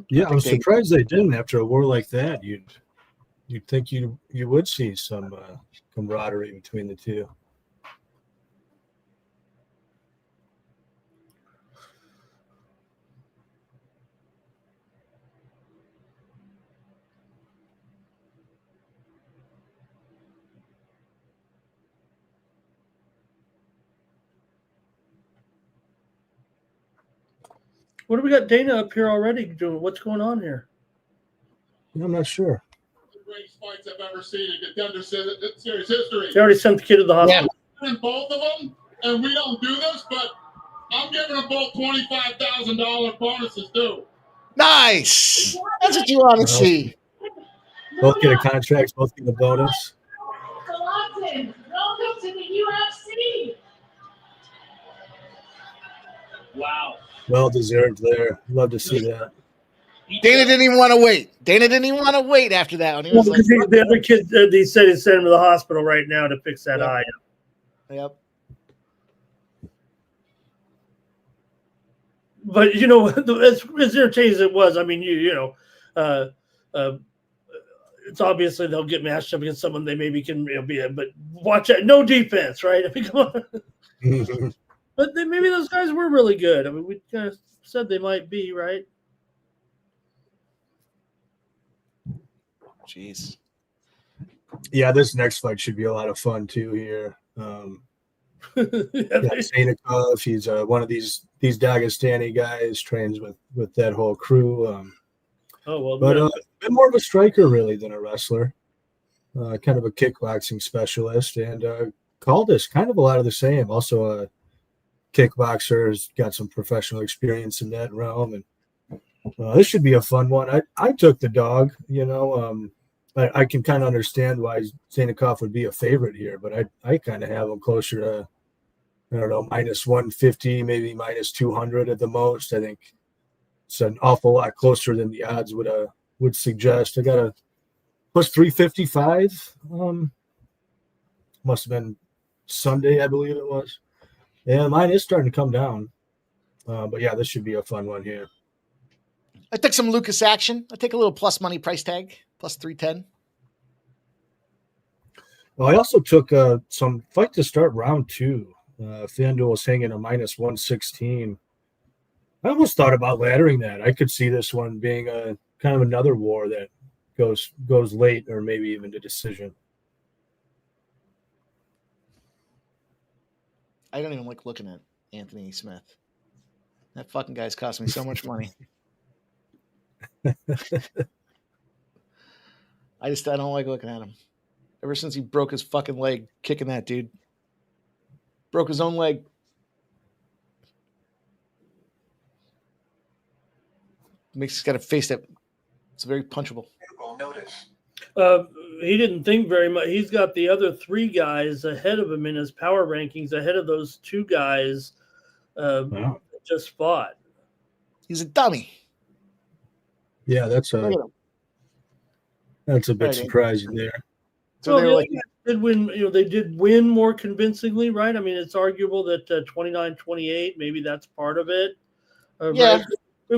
Yeah, I'm surprised they didn't. After a war like that, you'd think you would see some camaraderie between the two. What do we got Dana up here already doing? What's going on here? I'm not sure. The greatest fights I've ever seen in Contender series history. They already sent the kid to the hospital. Yeah. Both of them, and we don't do this, but I'm giving them both $25,000 bonuses too. Nice. That's what you want to see. Both get a contract, both get a bonus. Welcome to the UFC. Wow. Well deserved there. Love to see that. Dana didn't even want to wait. Dana didn't even want to wait after that one. He was like, the other kid, they said he sent him to the hospital right now to fix that eye. Yep. But you know, as entertaining as it was, I mean, it's obviously they'll get matched up against someone they maybe can be, but watch out, no defense, right? I mean, come on. But maybe those guys were really good. I mean, we kind of said they might be, right? Jeez. Yeah, this next fight should be a lot of fun too here. Zainikov, he's one of these Dagestani guys, trains with that whole crew. Been more of a striker really than a wrestler. Kind of a kickboxing specialist, and Caldas, kind of a lot of the same. Also a kickboxer, has got some professional experience in that realm, and this should be a fun one. I took the dog, I can kind of understand why Zainikov would be a favorite here, but I kind of have him closer to, I don't know, minus 150, maybe minus 200 at the most. I think it's an awful lot closer than the odds would suggest. I got a plus 355. Must have been Sunday, I believe it was. Yeah, mine is starting to come down. But yeah, this should be a fun one here. I took some Lucas action. I take a little plus money price tag, plus 310. Well, I also took some fight to start round 2. FanDuel was hanging a minus 116. I almost thought about laddering that. I could see this one being a kind of another war that goes late or maybe even to decision. I don't even like looking at Anthony Smith. That fucking guy's cost me so much money. I don't like looking at him. Ever since he broke his fucking leg kicking that dude. Broke his own leg. He's got a face that it's very punchable. Notice. He didn't think very much. He's got the other 3 guys ahead of him in his power rankings, ahead of those 2 guys just fought. He's a dummy. Yeah, that's a bit surprising there. So well, did win. They did win more convincingly, right? I mean, it's arguable that 29-28, maybe that's part of it. Yeah. Right?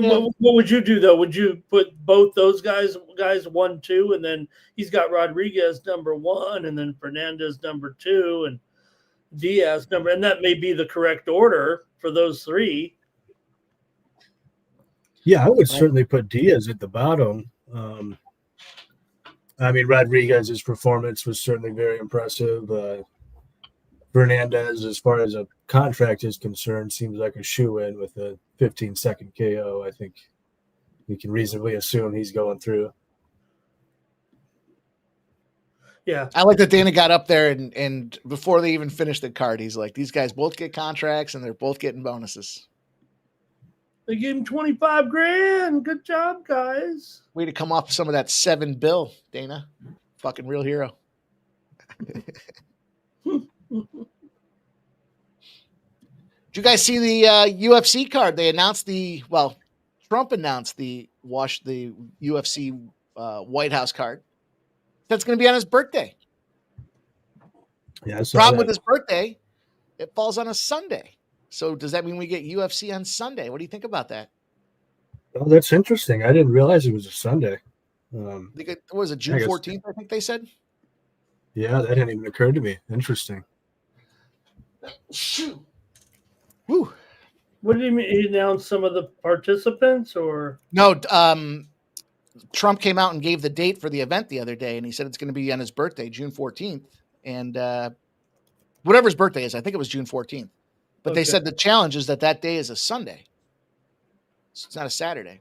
What would you do though? Would you put both those guys 1, 2, and then he's got Rodriguez number 1, and then Fernandez number 2, and Diaz number, and that may be the correct order for those 3. Yeah, I would certainly put Diaz at the bottom. I mean, Rodriguez's performance was certainly very impressive. Fernandez, as far as a contract is concerned, seems like a shoe-in with a 15-second KO. I think we can reasonably assume he's going through. Yeah. I like that Dana got up there and before they even finished the card, he's like, these guys both get contracts and they're both getting bonuses. They gave him $25,000. Good job, guys. Way to come off some of that 7 bill, Dana. Fucking real hero. Did you guys see the UFC card? They announced Trump announced the UFC White House card. That's going to be on his birthday. Yeah, problem with his birthday, it falls on a Sunday. So does that mean we get UFC on Sunday? What do you think about that? Oh, that's interesting. I didn't realize it was a Sunday. What was it, June 14th, I think they said? Yeah, that hadn't even occurred to me. Interesting. Shoot. Woo. What do you mean? He announced some of the participants, or no? Trump came out and gave the date for the event the other day, and he said it's going to be on his birthday, June 14th, and whatever his birthday is, I think it was June 14th. But They said the challenge is that day is a Sunday, so it's not a Saturday.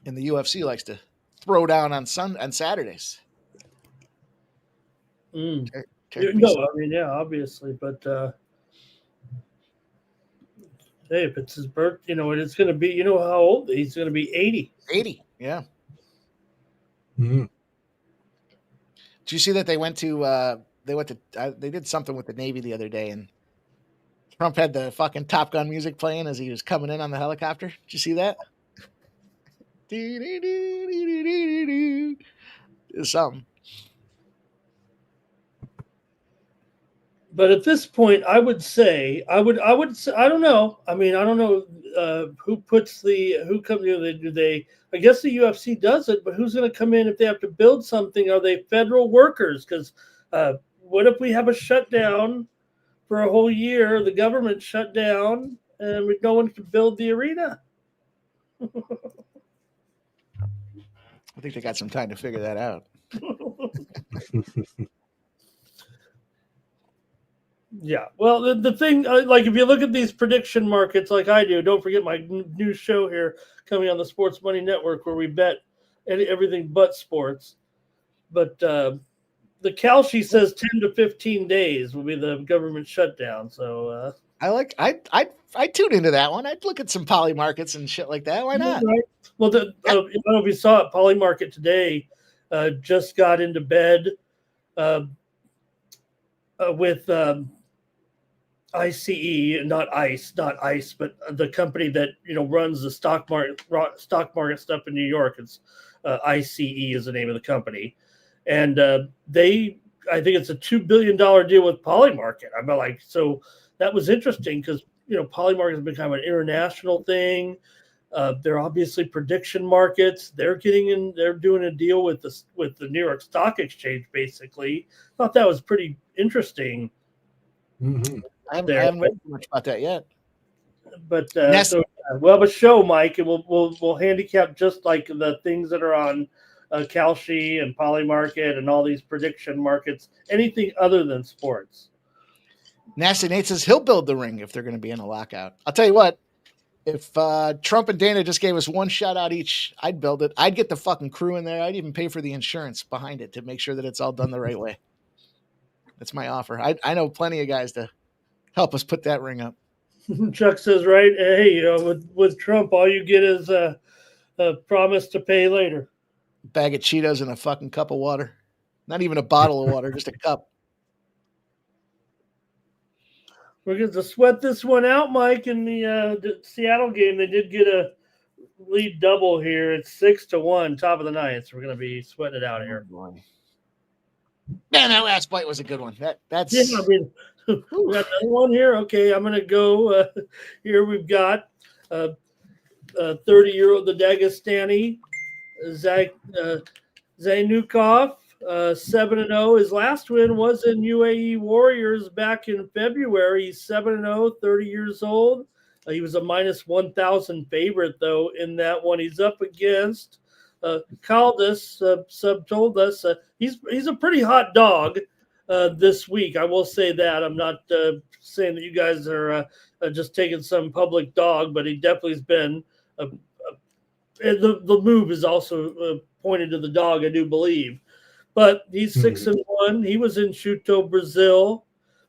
And the UFC likes to throw down on Saturdays. No, I mean, yeah, obviously, but hey, if it's his birthday, it's going to be, how old he's going to be? 80. 80, yeah. Mm-hmm. Did you see that they went to they did something with the Navy the other day, and Trump had the fucking Top Gun music playing as he was coming in on the helicopter. Did you see that? It's something. But at this point, I would say I would say, I don't know. I mean, I don't know who puts who comes. Do they? I guess the UFC does it, but who's going to come in if they have to build something? Are they federal workers? Because what if we have a shutdown for a whole year? The government shut down, and no one can build the arena. I think they got some time to figure that out. Yeah. Well, the thing, like, if you look at these prediction markets like I do, don't forget my new show here coming on the Sports Money Network where we bet everything but sports. But the Kalshi says 10 to 15 days will be the government shutdown. So I tune into that one. I'd look at some poly markets and shit like that. Why not? Right. Well, I don't know if you saw it. Poly Market today just got into bed with ICE, not ICE, but the company that runs the stock market stuff in New York. It's ICE is the name of the company, and I think it's a $2 billion deal with Polymarket. I'm like, so that was interesting because Polymarket has become an international thing. They're obviously prediction markets. They're getting in. They're doing a deal with the New York Stock Exchange. Basically, thought that was pretty interesting. Mm-hmm. I haven't read much about that yet. But we'll have a show, Mike, and we'll handicap just like the things that are on Kalshi and Polymarket and all these prediction markets. Anything other than sports. Nasty Nate says he'll build the ring if they're going to be in a lockout. I'll tell you what. If Trump and Dana just gave us one shout out each, I'd build it. I'd get the fucking crew in there. I'd even pay for the insurance behind it to make sure that it's all done the right way. That's my offer. I know plenty of guys to help us put that ring up. Chuck says, right, hey, with Trump, all you get is a promise to pay later. Bag of Cheetos and a fucking cup of water. Not even a bottle of water, just a cup. We're going to sweat this one out, Mike. In the Seattle game, they did get a lead double here. It's 6-1, top of the ninth. So we're going to be sweating it out here. Oh, man, that last fight was a good one. That's yeah. I mean, we got another one here. Okay, I'm going to go here. We've got 30-year-old the Dagestani Zainukov. 7-0. His last win was in UAE Warriors back in February. He's 7-0, 30 years old. He was a minus 1,000 favorite, though, in that one. He's up against Caldas. Sub told us he's a pretty hot dog this week. I will say that. I'm not saying that you guys are just taking some public dog, but he definitely has been. The move is also pointed to the dog, I do believe. But he's 6-1. He was in Chuto, Brazil.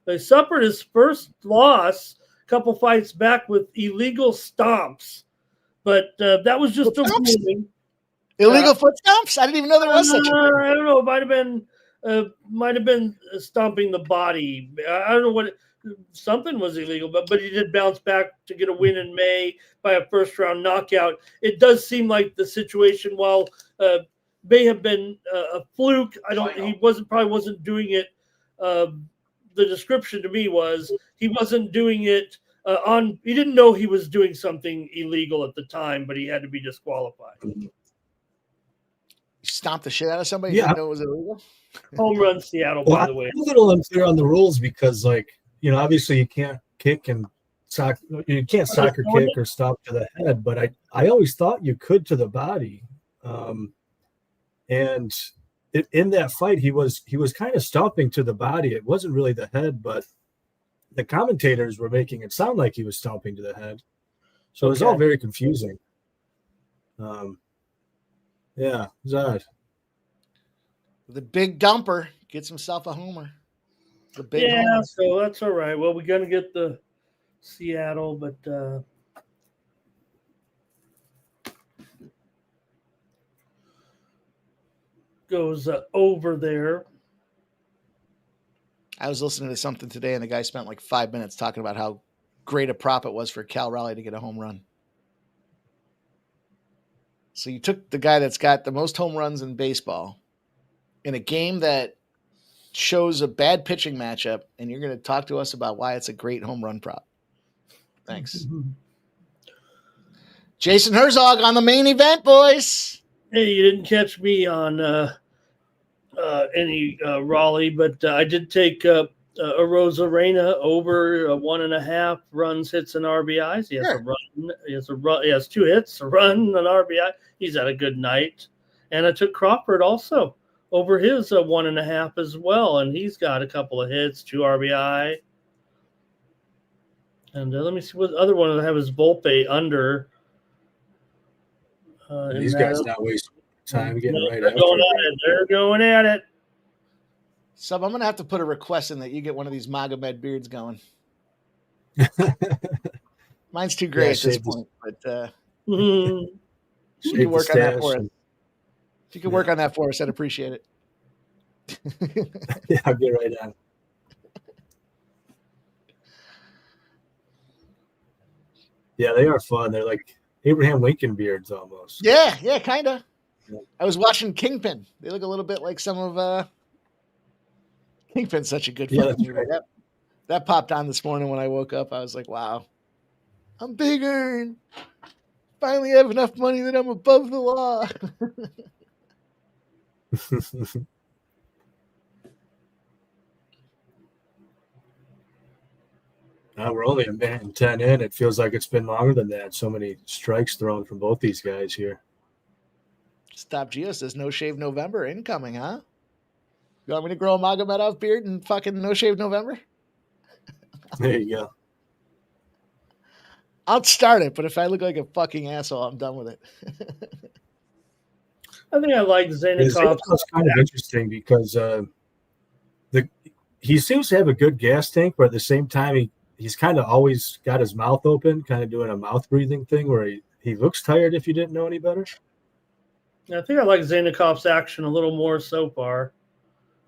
He suffered his first loss a couple fights back with illegal stomps. But that was just a warning. Illegal foot stomps? I didn't even know there was such a thing. I don't know. It might have been stomping the body. I don't know what something was illegal, but he did bounce back to get a win in May by a first round knockout. It does seem like the situation, while may have been a fluke. He probably wasn't doing it. The description to me was he wasn't doing it he didn't know he was doing something illegal at the time, but he had to be disqualified. Stomped the shit out of somebody. Yeah. Didn't know it was illegal. Home run Seattle, by the way. I'm a little unclear on the rules because, obviously you can't kick and soccer. You can't soccer kick or stomp to the head, but I always thought you could to the body. And in that fight, he was kind of stomping to the body. It wasn't really the head, but the commentators were making it sound like he was stomping to the head. So it was all very confusing. Yeah, it was odd. The big dumper gets himself a homer. The big homer. So that's all right. Well, we're going to get the Seattle, but goes over there. I was listening to something today, and the guy spent like 5 minutes talking about how great a prop it was for Cal Raleigh to get a home run. So you took the guy that's got the most home runs in baseball in a game that shows a bad pitching matchup, and you're going to talk to us about why it's a great home run prop. Thanks. Jason Herzog on the main event, boys. Hey, you didn't catch me on any Raleigh, but I did take Arozarena over 1.5 runs, hits, and RBIs. He has Sure. a run. He has 2 hits, a run, an RBI. He's had a good night. And I took Crawford also over his 1.5 as well, and he's got a couple of hits, 2 RBI. And let me see what other one I have is Volpe under. These guys not wasting time getting right they're after going it. at it. They're going at it. So I'm going to have to put a request in that you get one of these Magomed beards going. Mine's too gray at this point, but you can work on that for us. If you can work on that for us, I'd appreciate it. Yeah, I'll get right on. Yeah, they are fun. They're like Abraham Lincoln beards almost. Yeah, kind of. I was watching Kingpin. They look a little bit like some of Kingpin's such a good fucking movie. Right. That popped on this morning when I woke up. I was like, wow, I'm bigger and finally have enough money that I'm above the law. We're only a minute and 10 in. It feels like it's been longer than that. So many strikes thrown from both these guys here. Stop Geo says no shave November incoming, huh? You want me to grow a Magomedov beard and fucking no shave November? There you go. I'll start it, but if I look like a fucking asshole, I'm done with it. I think I like Zanikov. It's kind of interesting because he seems to have a good gas tank, but at the same time, he's kind of always got his mouth open, kind of doing a mouth breathing thing where he looks tired if you didn't know any better. I think I like Zanikov's action a little more so far.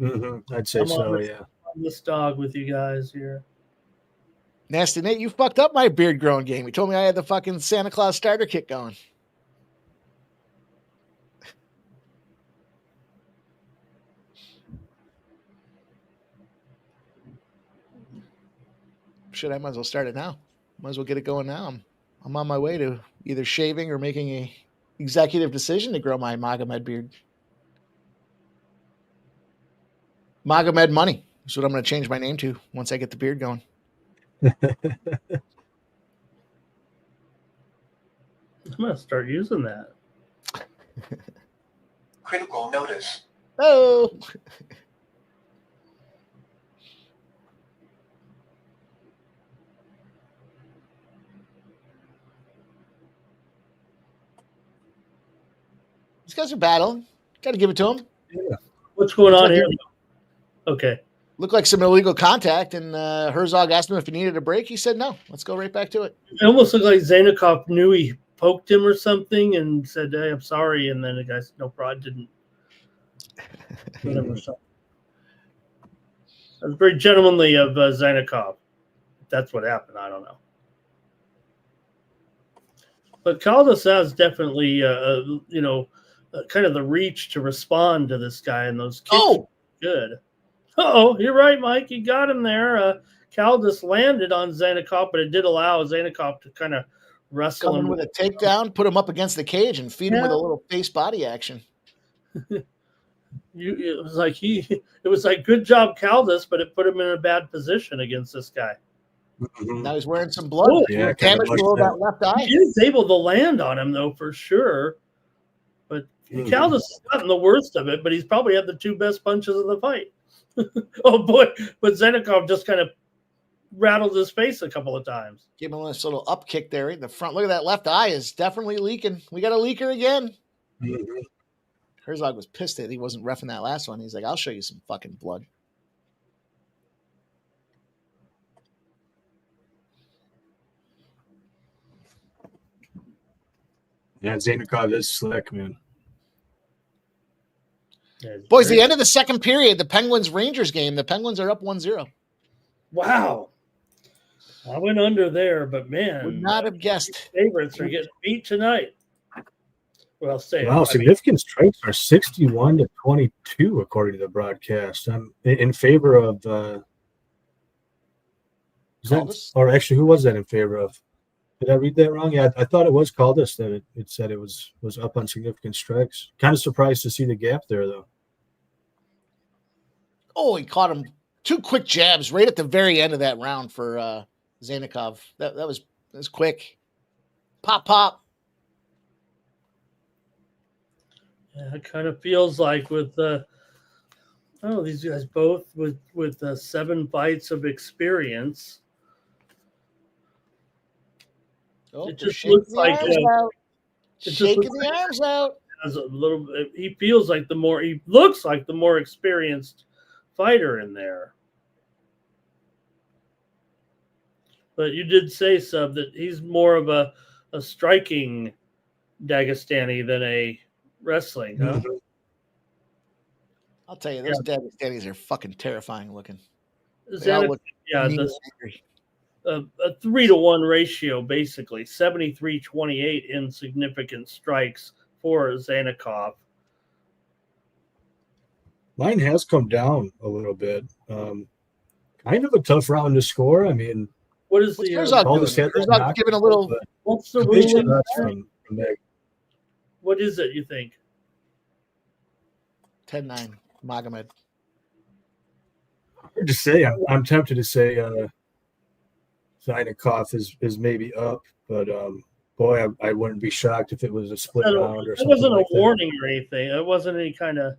I'd say yeah. On this dog with you guys here. Nasty Nate, you fucked up my beard growing game. You told me I had the fucking Santa Claus starter kit going. Shit, I might as well start it now. Might as well get it going now. I'm on my way to either shaving or making a executive decision to grow my Magomed beard. Magomed Money is what I'm going to change my name to once I get the beard going. I'm going to start using that. Critical notice. Oh. These guys are battling. Got to give it to them. Yeah. What's going on here? Okay. Looked like some illegal contact, and Herzog asked him if he needed a break. He said no. Let's go right back to it. It almost looked like Zanikov knew he poked him or something and said, hey, I'm sorry. And then the guy said, no problem, didn't. Whatever. That was very gentlemanly of Zanikov. That's what happened. I don't know. But Caldas has definitely, kind of the reach to respond to this guy, and those kicks are good. You're right, Mike. You got him there. Caldas landed on Zanikov, but it did allow Zanikov to kind of wrestle him with a takedown, put him up against the cage, and feed him with a little face body action. It was like good job, Caldas, but it put him in a bad position against this guy. Now he's wearing some blood. Yeah, damage below that left eye. He is able to land on him though, for sure. But Caldas has gotten the worst of it, but he's probably had the 2 best punches of the fight. Oh boy! But Zanikov just kind of rattled his face a couple of times. Give him a nice little up kick there in the front. Look at that left eye is definitely leaking. We got a leaker again. Herzog was pissed that he wasn't reffing that last one. He's like, I'll show you some fucking blood. Yeah, Zanikov is slick, man. Boys, the end of the second period, the Penguins-Rangers game. The Penguins are up 1-0. Wow. I went under there, but man, Would not have guessed. favorites are getting beat tonight. Well, Wow, significant strikes are 61 to 22 according to the broadcast. I'm in favor of. Or actually, who was that in favor of? Did I read that wrong? Yeah, I thought it was Caldas that it said it was up on significant strikes. Kind of surprised to see the gap there, though. Oh, he caught him 2 quick jabs right at the very end of that round for Zanikov. That was quick. Pop. Yeah, it kind of feels like with these guys both with 7 fights of experience. Oh, it just looks like shaking the arms out. As a little bit, he feels like he looks like the more experienced fighter in there. But you did say, Sub, that he's more of a striking Dagestani than a wrestling, huh? I'll tell you, those Dagestanis are fucking terrifying looking. A 3-to-1 ratio, basically 73-28 in significant strikes for Zanikov. Mine has come down a little bit. Kind of a tough round to score. I mean, what's Herzog giving a little. What's the ruling from what is it, you think? 10-9, Magomed. Hard to say. I'm tempted to say Zanikov is maybe up, but boy, I wouldn't be shocked if it was a split round or something. It wasn't like a warning or anything. It wasn't any kind of.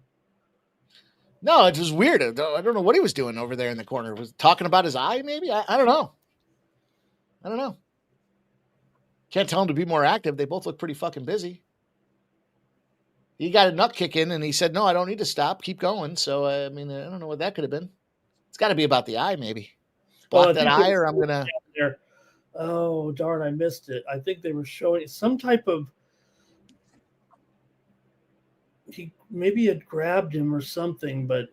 No, it was weird. I don't know what he was doing over there in the corner. Was talking about his eye, maybe? I don't know. Can't tell him to be more active. They both look pretty fucking busy. He got a nut kick in, and he said, no, I don't need to stop. Keep going. So, I don't know what that could have been. It's got to be about the eye, maybe. Block that eye, or I'm going to... Oh, darn, I missed it. I think they were showing some type of... He maybe had grabbed him or something, but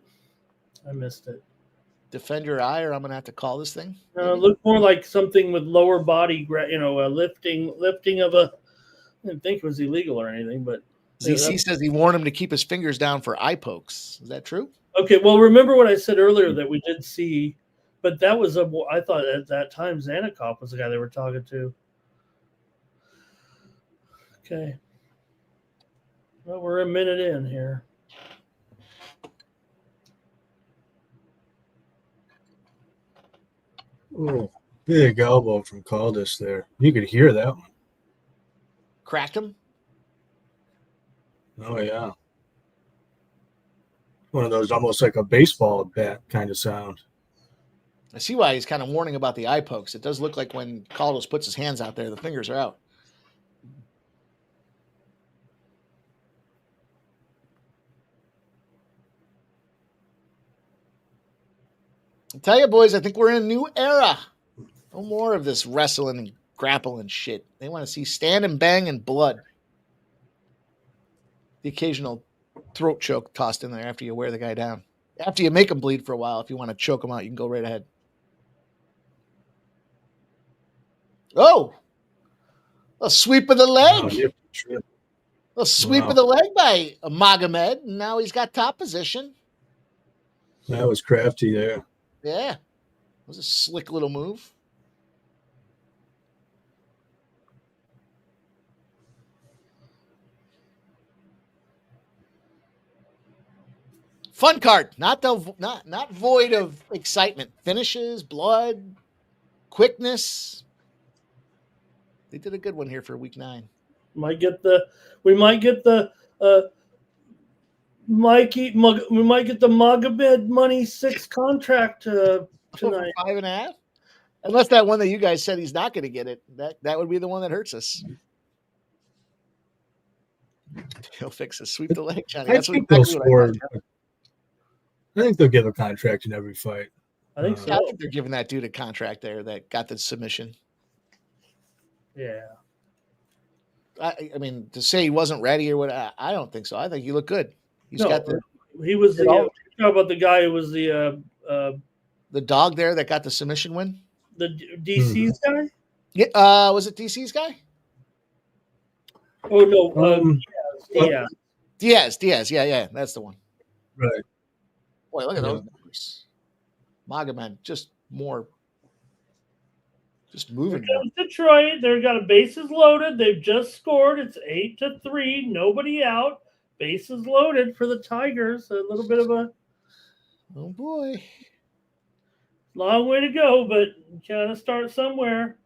I missed it. Defend your eye, or I'm going to have to call this thing? Looked more like something with lower body, lifting of a... I didn't think it was illegal or anything, but... ZC says he warned him to keep his fingers down for eye pokes. Is that true? Okay, well, remember what I said earlier that we did see, but that was I thought at that time Zanikov was the guy they were talking to. Okay. Well, we're a minute in here. Oh, big elbow from Caldas there. You could hear that one. Cracked him? Oh, yeah. One of those almost like a baseball bat kind of sound. I see why he's kind of warning about the eye pokes. It does look like when Caldas puts his hands out there, the fingers are out. I tell you, boys, I think we're in a new era. No more of this wrestling and grappling shit. They want to see stand and bang and blood. The occasional throat choke tossed in there after you wear the guy down. After you make him bleed for a while, if you want to choke him out, you can go right ahead. Oh! A sweep of the leg. A sweep of the leg by Magomed. Now he's got top position. That was crafty there. Yeah. It was a slick little move. Fun card, not void of excitement. Finishes, blood, quickness. They did a good one here for week 9. We might get the Magomed money 6 contract tonight. 5.5. Unless that one that you guys said he's not going to get it. That would be the one that hurts us. He'll fix it. Sweep the leg, Johnny. That's what I think they'll give a contract in every fight. I think so. I think they're giving that dude a contract there that got the submission. Yeah. I mean, to say he wasn't ready or what, I don't think so. I think he looked good. He was talk about the guy who was the dog there that got the submission win. The DC's guy? Yeah. Was it DC's guy? Oh no, Diaz. Diaz. Yeah. That's the one. Right. Boy, look at those numbers. Magomed, just moving. Here comes Detroit. They've got a bases loaded. They've just scored. It's 8-3. Nobody out. Bases loaded for the Tigers. A little bit of a oh boy, long way to go, but you gotta start somewhere.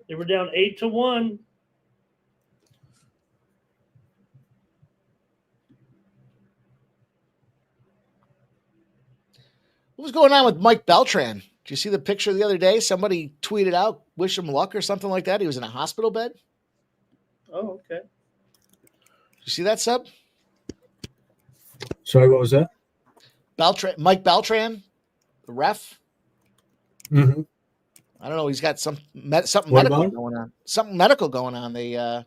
They were down 8-1. what was going on with Mike Beltran? Did you see the picture the other day? Somebody tweeted out, wish him luck or something like that. He was in a hospital bed. Oh, okay. Did you see that, Sub? Sorry, what was that? Mike Beltran, the ref. Mm-hmm. I don't know. He's got something medical going on. Something medical going on. They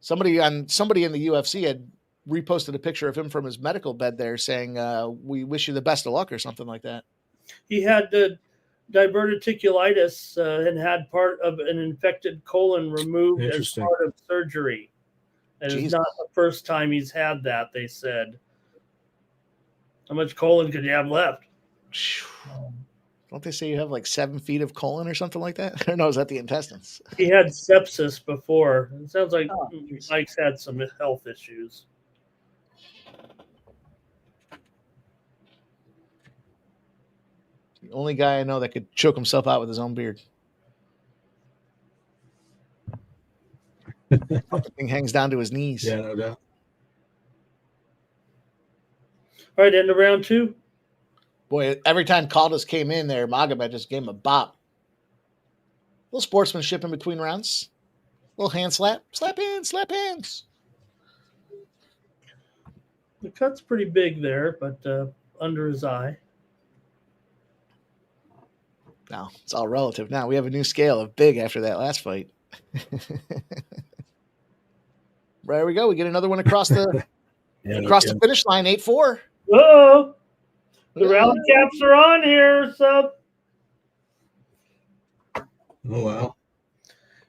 somebody in the UFC had reposted a picture of him from his medical bed there, saying, "We wish you the best of luck" or something like that. He had diverticulitis and had part of an infected colon removed as part of surgery. And it's not the first time he's had that, they said. How much colon could you have left? Don't they say you have like 7 feet of colon or something like that? I don't know. Is that the intestines? He had sepsis before. It sounds like Mike's had some health issues. The only guy I know that could choke himself out with his own beard. The thing hangs down to his knees. Yeah, no doubt. All right, end of round 2. Boy, every time Caldas came in there, Magomed just gave him a bop. Little sportsmanship in between rounds. Little hand slap. Slap hands. The cut's pretty big there, but under his eye. No, it's all relative. Now we have a new scale of big after that last fight. There we go. We get another one across the the finish line, 8-4. Whoa! The rally caps are on here, Sub. Oh wow!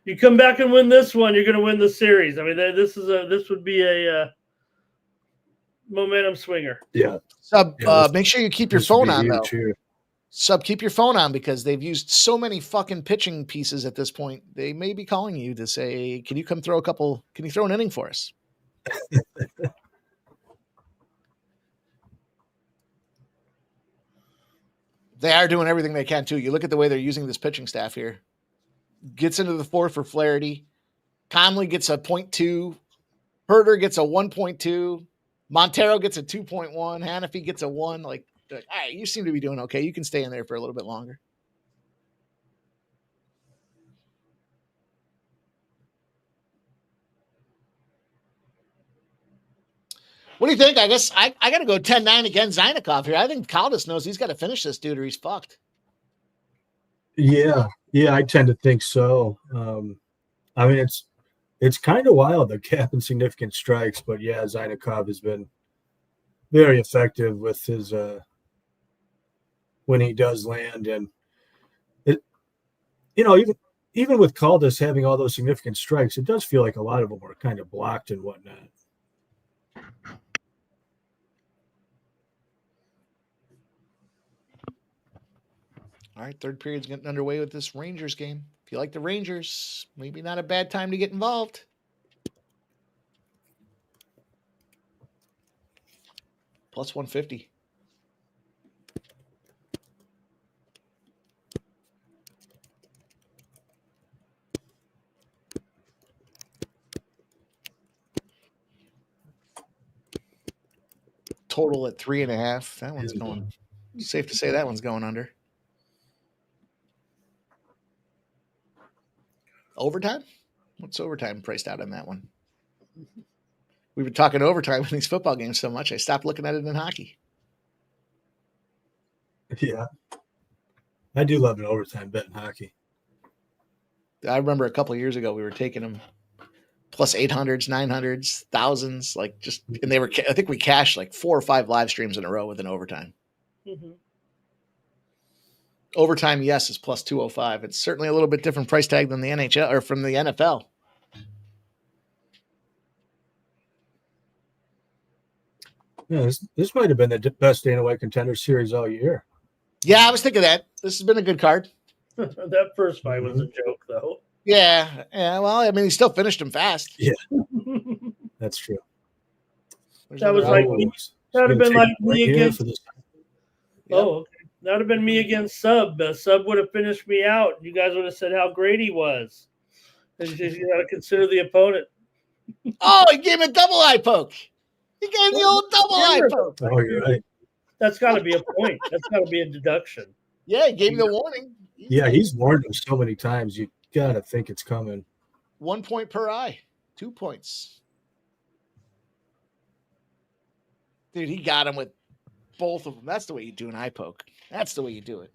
You come back and win this one, you're going to win the series. I mean, this would be a momentum swinger. Yeah. Sub, make sure you keep your phone on though. Sub, keep your phone on because they've used so many fucking pitching pieces at this point. They may be calling you to say, "Can you come throw Can you throw an inning for us?" They are doing everything they can too. You look at the way they're using this pitching staff here. Gets into the 4 for Flaherty. Conley gets a 0.2. Herder gets a 1.2. Montero gets a 2.1. Hanafi gets a 1. Like, all right, you seem to be doing okay. You can stay in there for a little bit longer. What do you think? I guess I got to go 10-9 against Zainikov here. I think Caldas knows he's got to finish this dude or he's fucked. Yeah, I tend to think so. I mean, it's kind of wild, the cap and significant strikes, but yeah, Zainikov has been very effective with his when he does land, and it, even with Caldas having all those significant strikes, it does feel like a lot of them were kind of blocked and whatnot. All right, third period's getting underway with this Rangers game. If you like the Rangers, maybe not a bad time to get involved. Plus 150. Total at 3.5. That one's going. Safe to say that one's going under. Overtime? What's overtime priced out on that one? We've been talking overtime in these football games so much, I stopped looking at it in hockey. Yeah. I do love an overtime bet in hockey. I remember a couple of years ago, we were taking them plus 800s, 900s, thousands, like just, and they were, I think we cashed like 4 or 5 live streams in a row with an overtime. Mm-hmm. Overtime, yes, is plus 205. It's certainly a little bit different price tag than the NHL or from the NFL. Yeah, this might have been the best Dana White Contender series all year. Yeah, I was thinking that. This has been a good card. That first fight was a joke, though. Yeah. Well, I mean, he still finished him fast. Yeah, that's true. That was like that would have been like me against. Oh, okay. That would have been me against Sub. Sub would have finished me out. You guys would have said how great he was. And you got to consider the opponent. Oh, he gave him a double eye poke. He gave the old double eye poke. Oh, you're right. That's got to be a point. That's got to be a deduction. Yeah, he gave him the warning. Yeah, he's warned him so many times. You got to think it's coming. 1 point per eye. 2 points. Dude, he got him with both of them. That's the way you do an eye poke. That's the way you do it.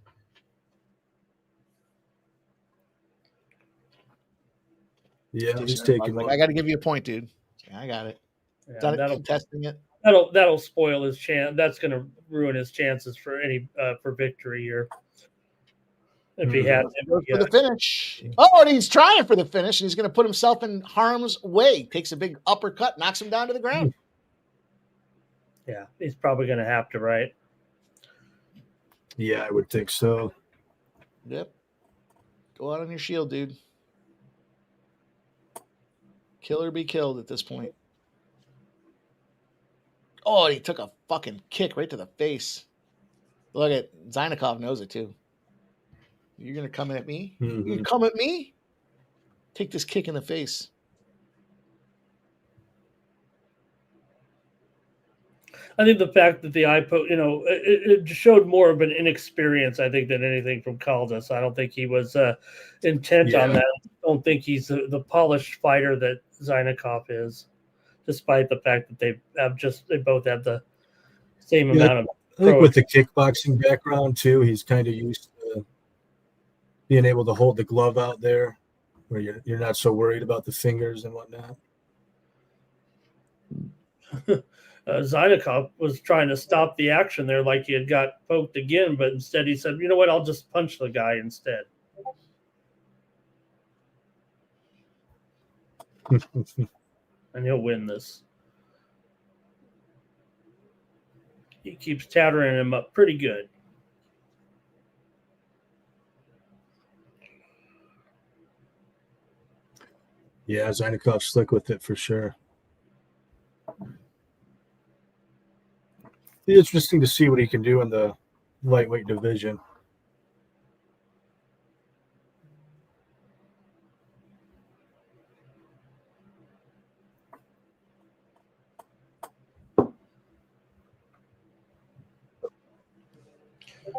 Yeah, he's taking. Like, I got to give you a point, dude. Yeah, I got it. Yeah, Done it, contesting it. That'll spoil his chance. That's going to ruin his chances for any for victory here. If he had for the finish. Oh, and he's trying for the finish, and he's going to put himself in harm's way. Takes a big uppercut, knocks him down to the ground. Yeah, he's probably going to have to, right? Yeah, I would think so. Yep. Go out on your shield, dude. Kill or be killed at this point. Oh, he took a fucking kick right to the face. Look at Zainikov knows it too. You're going to come at me? Mm-hmm. You gonna come at me? Take this kick in the face. I think the fact that the eye poke, it showed more of an inexperience, I think, than anything from Caldas. I don't think he was intent on that. I don't think he's the polished fighter that Zainikov is, despite the fact that they both have the same amount of. I think with the kickboxing background too, he's kind of used to being able to hold the glove out there, where you're not so worried about the fingers and whatnot. Zainikov was trying to stop the action there, like he had got poked again, but instead he said, "You know what? I'll just punch the guy instead." And he'll win this. He keeps tattering him up pretty good. Yeah, Zainikov's slick with it for sure. It's interesting to see what he can do in the lightweight division.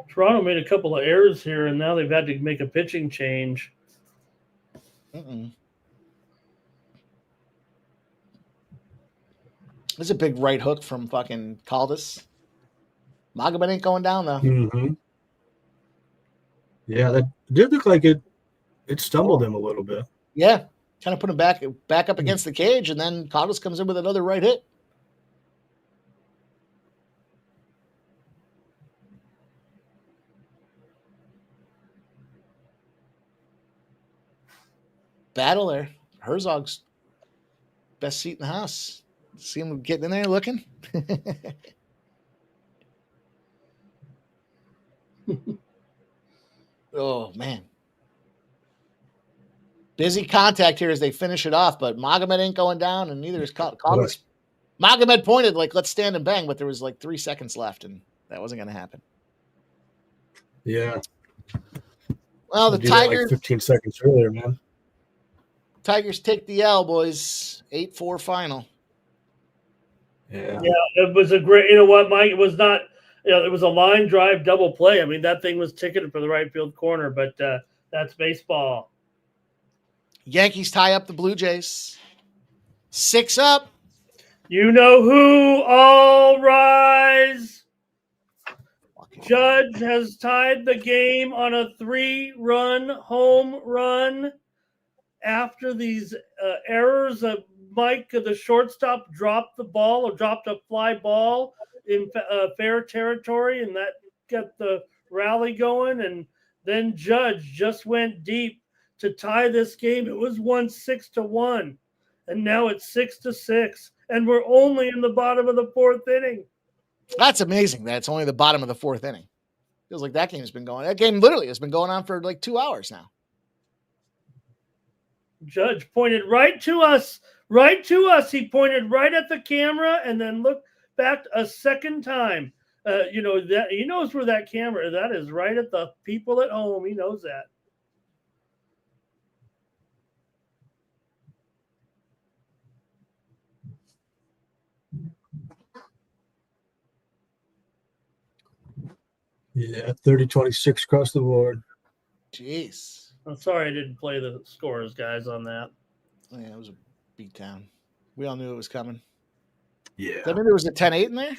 Toronto made a couple of errors here, and now they've had to make a pitching change. There's a big right hook from fucking Caldas. Magomed ain't going down, though. Mm-hmm. Yeah, that did look like it stumbled him a little bit. Yeah, kind of put him back up against the cage, and then Caldas comes in with another right hit. Battle there. Herzog's best seat in the house. See him getting in there looking. Oh, man. Busy contact here as they finish it off, but Magomed ain't going down, and neither is Caldas. Magomed pointed, like, let's stand and bang, but there was like 3 seconds left, and that wasn't going to happen. Yeah. Well, the Tigers. Like 15 seconds earlier, man. Tigers take the L, boys. 8-4 final. Yeah, it was a great. You know what, Mike? It was not. It was a line drive double play. I mean, that thing was ticketed for the right field corner, but that's baseball. Yankees tie up the Blue Jays. 6 up. You know who? All rise. Judge has tied the game on a 3-run home run after these errors. Mike, the shortstop, dropped the ball or dropped a fly ball in fair territory, and that got the rally going. And Then Judge just went deep to tie this game. It was 6-1, and now it's 6-6, and we're only in the bottom of the fourth inning. That's amazing that it's only the bottom of the fourth inning. Feels like that game literally has been going on for like 2 hours now. Judge pointed right to us. He pointed right at the camera and then looked back a second time. That he knows where that camera is. That is right at the people at home. He knows that. Yeah, 30-26 across the board. Jeez. I'm sorry I didn't play the scores, guys, on that. Yeah, it was a beatdown. We all knew it was coming. Yeah. Does that mean there was a 10-8 in there?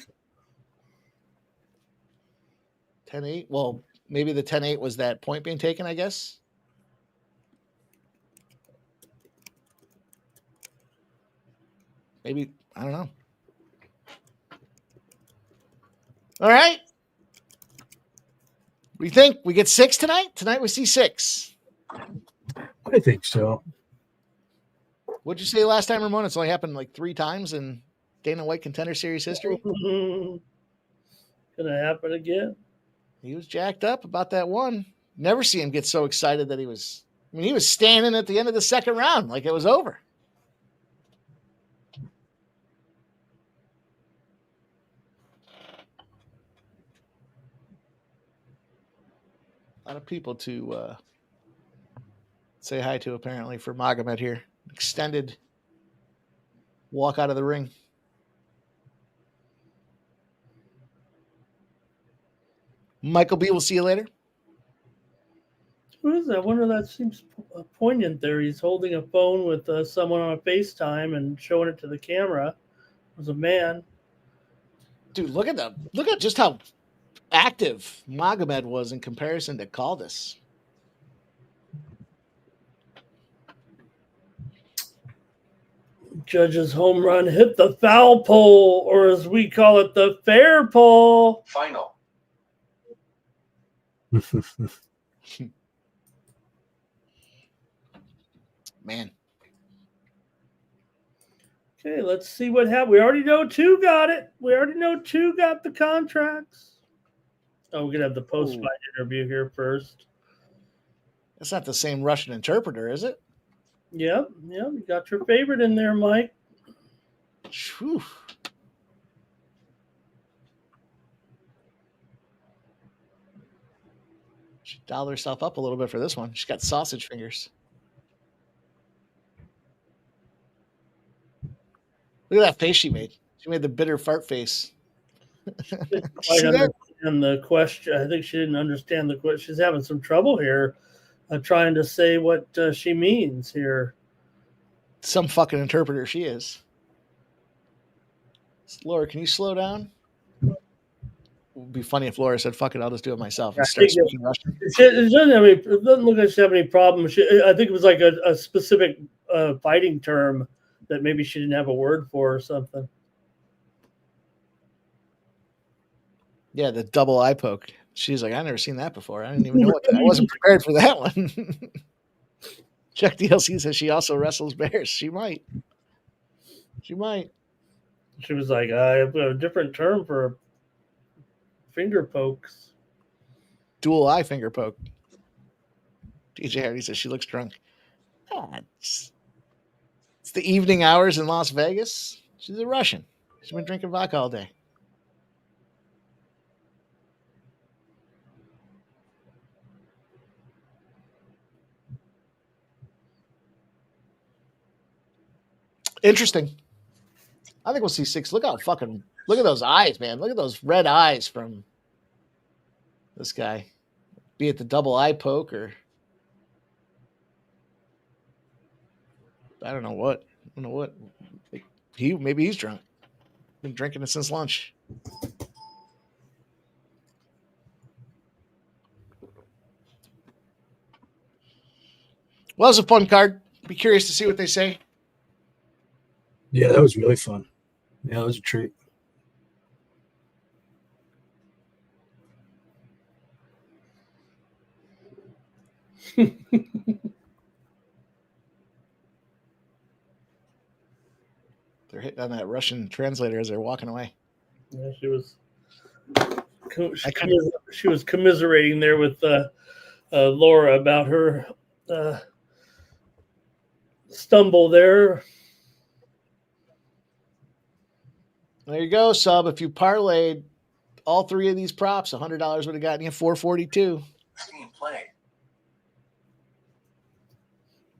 10-8? Well, maybe the 10-8 was that point being taken, I guess. Maybe, I don't know. All right. What do you think? We get 6 tonight? Tonight we see 6. I think so. What'd you say last time, Ramon? It's only happened like 3 times in Dana White Contender Series history? Gonna happen again. He was jacked up about that one. Never see him get so excited that he was standing at the end of the second round like it was over. A lot of people to say hi to, apparently, for Magomed here. Extended walk out of the ring. Michael B, we'll see you later. Who is that? I wonder, that seems poignant there. He's holding a phone with someone on a FaceTime and showing it to the camera. It was a man. Dude, look at just how active Magomed was in comparison to Caldas. Judge's home run hit the foul pole, or as we call it, the fair pole. Final. Man. Okay, let's see what happened. We already know 2 got it. We already know 2 got the contracts. Oh, we're going to have the post-fight interview here first. That's not the same Russian interpreter, is it? Yep. You got your favorite in there, Mike. Whew. She dialed herself up a little bit for this one. She's got sausage fingers. Look at that face she made. She made the bitter fart face. I understand the question. I think she didn't understand the question. She's having some trouble here trying to say what she means here. Some fucking interpreter she is. Laura, can you slow down? It would be funny if Laura said, fuck it, I'll just do it myself and start speaking Russian. It doesn't look like she have any problem. I think it was like a specific fighting term that maybe she didn't have a word for or something. Yeah, the double eye poke. She's like, I've never seen that before. I didn't even know what that. I wasn't prepared for that one. Chuck DLC says she also wrestles bears. She might. She was like, I have a different term for finger pokes. Dual eye finger poke. DJ Hardy says she looks drunk. It's the evening hours in Las Vegas. She's a Russian. She's been drinking vodka all day. Interesting. I think we'll see 6. Look at those eyes, man. Look at those red eyes from this guy. Be it the double eye poke or I don't know what. Maybe he's drunk. Been drinking it since lunch. Well, it was a fun card. Be curious to see what they say. Yeah, that was really fun. Yeah, it was a treat. They're hitting on that Russian translator as they're walking away. Yeah, she was commiserating there with Laura about her stumble there. There you go, sub. If you parlayed all three of these props, $100 would have gotten you $442. Team play.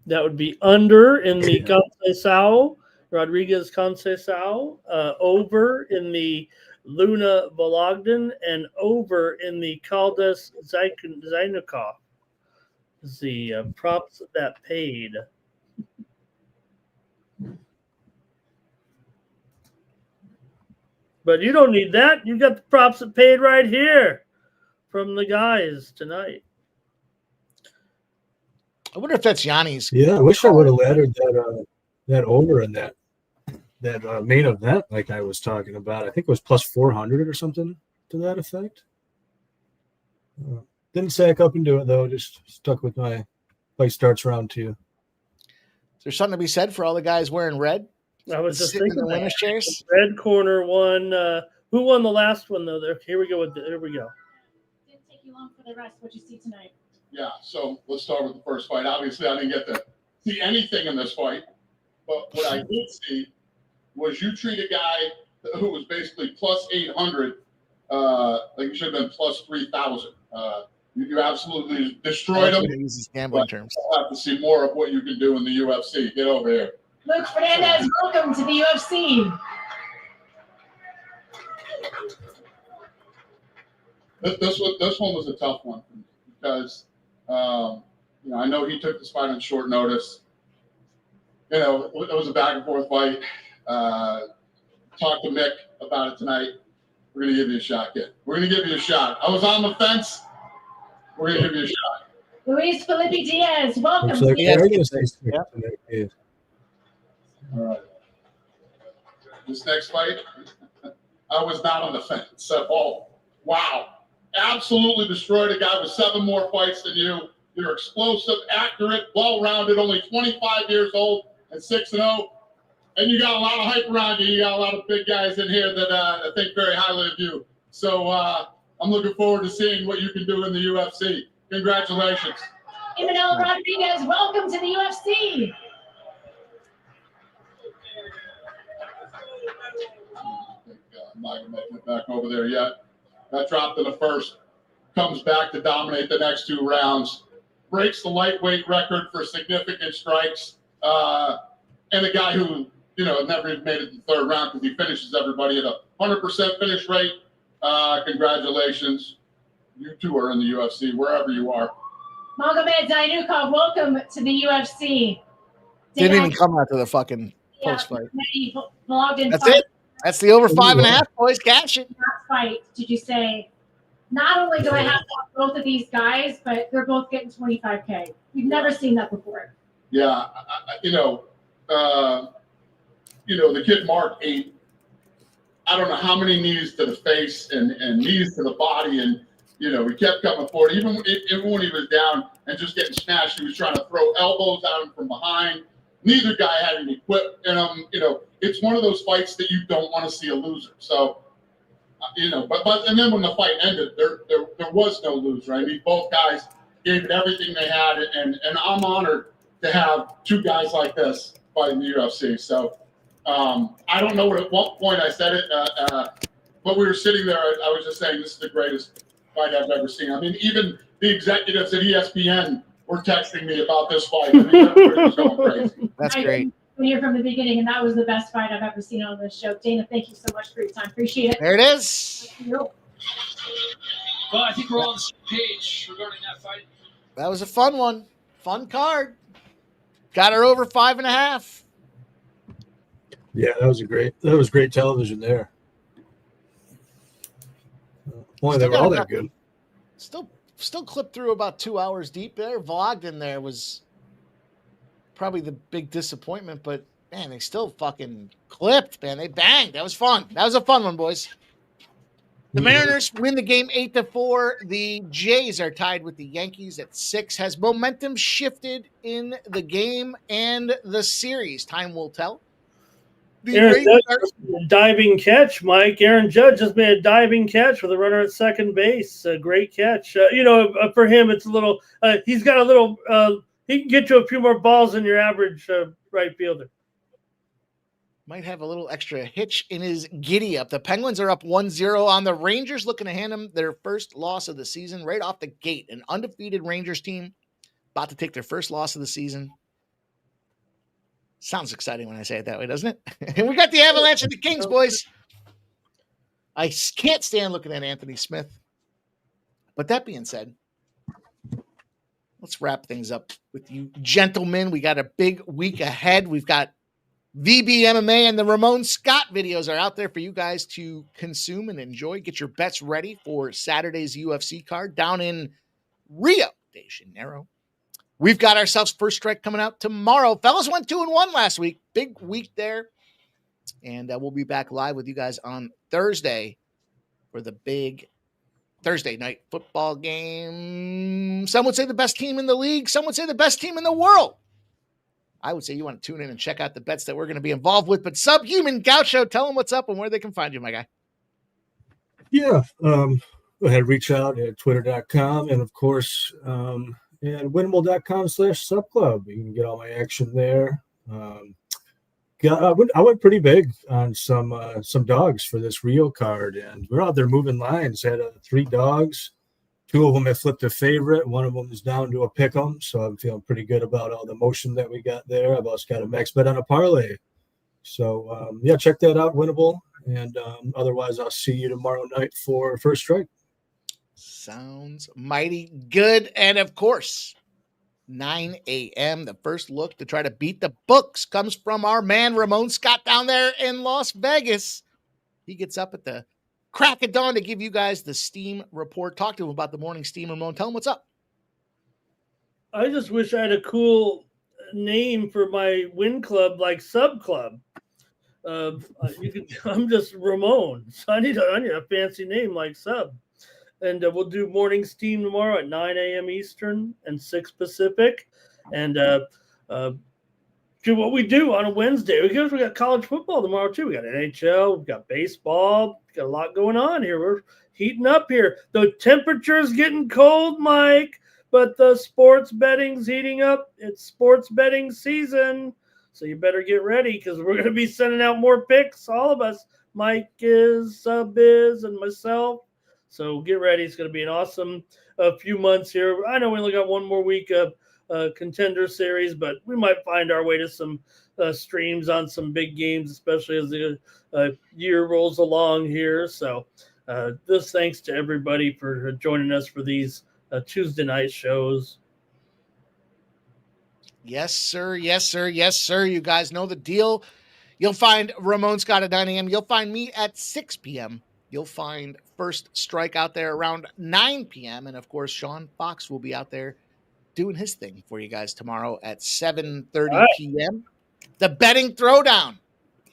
That would be under in the Conceição, Rodriguez Conceição, over in the Luna Vologden, and over in the Caldas Zainikov. The props that paid. But you don't need that. You got the props that paid right here from the guys tonight. I wonder if that's Yanni's. Yeah, I wish I would have laddered that over in that main event like I was talking about. I think it was plus 400 or something to that effect. Didn't sack up and do it, though. Just stuck with my fight starts round 2. Is there something to be said for all the guys wearing red? I was just Sitting thinking in the winner's chairs. Red corner won. Who won the last one, though? Here we go. Here we go. Didn't take you long for the rest. What'd you see tonight? Yeah, so let's start with the first fight. Obviously, I didn't get to see anything in this fight, but what I did see was you treat a guy who was basically plus 800 like you should have been plus 3,000. You absolutely destroyed him. Uses gambling terms. I'll have to see more of what you can do in the UFC. Get over here. Luke Fernandez, welcome to the UFC. This one was a tough one because I know he took this fight on short notice. It was a back and forth fight. Talked to Mick about it tonight. We're gonna give you a shot, kid. We're gonna give you a shot. I was on the fence. We're gonna give you a shot. Luis Felipe Diaz, welcome Looks to like the they're UFC. gonna say yeah. All right. This next fight, I was not on the fence at all. Wow. Absolutely destroyed a guy with 7 more fights than you. You're explosive, accurate, well-rounded, only 25 years old and 6-0. And you got a lot of hype around you. You got a lot of big guys in here that think very highly of you. So I'm looking forward to seeing what you can do in the UFC. Congratulations. Emmanuel Rodriguez, welcome to the UFC. I'm not going to make it back over there yet. That dropped in the first. Comes back to dominate the next 2 rounds. Breaks the lightweight record for significant strikes. And a guy who, never even made it to the 3rd round because he finishes everybody at a 100% finish rate. Congratulations. You 2 are in the UFC, wherever you are. Magomed Zainukov, welcome to the UFC. Didn't even come out to the fucking post fight. That's it. That's the over 5.5, boys. Cash it. Fight, did you say, not only do I have to have both of these guys, but they're both getting 25K. We've never seen that before. Yeah, the kid Mark ate, I don't know how many knees to the face and knees to the body, and he kept coming forward. Even when he was down and just getting smashed, he was trying to throw elbows at him from behind. Neither guy had any quip in him. It's one of those fights that you don't want to see a loser. So, but and then when the fight ended, there was no loser. I mean, both guys gave it everything they had, and I'm honored to have 2 guys like this fight in the UFC. So, I don't know at what point I said it, but we were sitting there. I was just saying this is the greatest fight I've ever seen. I mean, even the executives at ESPN were texting me about this fight. I mean, everybody was going crazy. That's great. Been here from the beginning, and that was the best fight I've ever seen on this show. Dana, thank you so much for your time. Appreciate it. There it is. Well, I think we're all on the same page regarding that fight. That was a fun one. Fun card. Got her over 5.5. Yeah, that was great television there. Boy, they were all that good. Still clipped through about 2 hours deep there. Vologden there was probably the big disappointment, but man, they still fucking clipped, man. They banged. That was fun. That was a fun one, boys. The Mariners win the game 8-4. The Jays are tied with the Yankees at 6. Has momentum shifted in the game and the series? Time will tell. The Aaron Rangers Judge just made a diving catch, Mike. Aaron Judge just made a diving catch with a runner at second base. A great catch. For him, it's a little. He's got a little. He can get you a few more balls than your average right fielder. might have a little extra hitch in his giddy up. The Penguins are up 1-0 on the Rangers, looking to hand them their first loss of the season right off the gate. An undefeated Rangers team about to take their first loss of the season. Sounds exciting when I say it that way, doesn't it? And we got the Avalanche and the Kings, boys. I can't stand looking at Anthony Smith. But that being said, let's wrap things up with you gentlemen. We got a big week ahead. We've got VB MMA and the Ramon Scott videos are out there for you guys to consume and enjoy. Get your bets ready for Saturday's UFC card down in Rio de Janeiro. We've got ourselves First Strike coming out tomorrow. Fellas went 2-1 last week. Big week there. And we'll be back live with you guys on Thursday for the big Thursday night football game. Some would say the best team in the league. Some would say the best team in the world. I would say you want to tune in and check out the bets that we're going to be involved with. But Subhuman Gaucho, tell them what's up and where they can find you, my guy. Yeah. Go ahead, reach out at twitter.com and, of course, and winnable.com/subclub. You can get all my action there. I went pretty big on some dogs for this Rio card, and we're out there moving lines. Had 3 dogs. 2 of them have flipped a favorite. 1 of them is down to a pick 'em, so I'm feeling pretty good about all the motion that we got there. I've also got a max bet on a parlay. So, check that out, Winnable. And otherwise, I'll see you tomorrow night for First Strike. Sounds mighty good. And, of course, 9 a.m., the first look to try to beat the books comes from our man Ramon Scott down there in Las Vegas. He gets up at the crack of dawn to give you guys the Steam report. Talk to him about the morning Steam, Ramon. Tell him what's up. I just wish I had a cool name for my win club, like Sub Club. I'm just Ramon, so I need a fancy name like Sub. And we'll do morning Steam tomorrow at 9 a.m. Eastern and 6 Pacific. And do what we do on a Wednesday. We got college football tomorrow, too. We got NHL. We've got baseball. We've got a lot going on here. We're heating up here. The temperature's getting cold, Mike, but the sports betting's heating up. It's sports betting season. So you better get ready because we're going to be sending out more picks, all of us. Mike is, Sub is, and myself. So get ready. It's going to be an awesome few months here. I know we only got one more week of Contender series, but we might find our way to some streams on some big games, especially as the year rolls along here. So this thanks to everybody for joining us for these Tuesday night shows. Yes, sir. Yes, sir. Yes, sir. You guys know the deal. You'll find Ramon Scott at 9 a.m. You'll find me at 6 p.m. You'll find First Strike out there around 9 p.m. And, of course, Sean Fox will be out there doing his thing for you guys tomorrow at 7:30 p.m. The betting throwdown.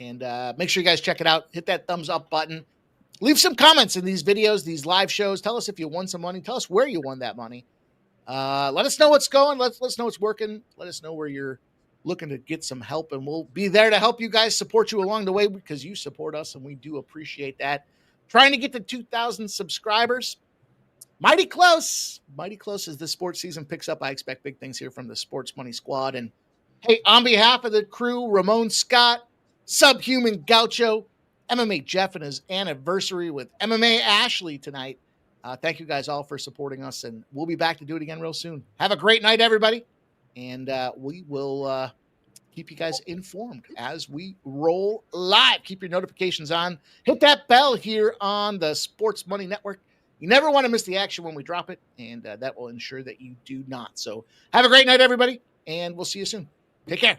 And make sure you guys check it out. Hit that thumbs up button. Leave some comments in these videos, these live shows. Tell us if you won some money. Tell us where you won that money. Let us know what's going. Let us know what's working. Let us know where you're looking to get some help. And we'll be there to help you guys, support you along the way because you support us, and we do appreciate that. Trying to get to 2,000 subscribers. Mighty close as the sports season picks up. I expect big things here from the Sports Money Squad. And hey, on behalf of the crew, Ramon Scott, Subhuman Gaucho, MMA Jeff and his anniversary with MMA Ashley tonight. Thank you guys all for supporting us, and we'll be back to do it again real soon. Have a great night, everybody. And we will keep you guys informed as we roll live. Keep your notifications on. Hit that bell here on the Sports Money Network. You never want to miss the action when we drop it, and that will ensure that you do not. So have a great night, everybody, and we'll see you soon. Take care.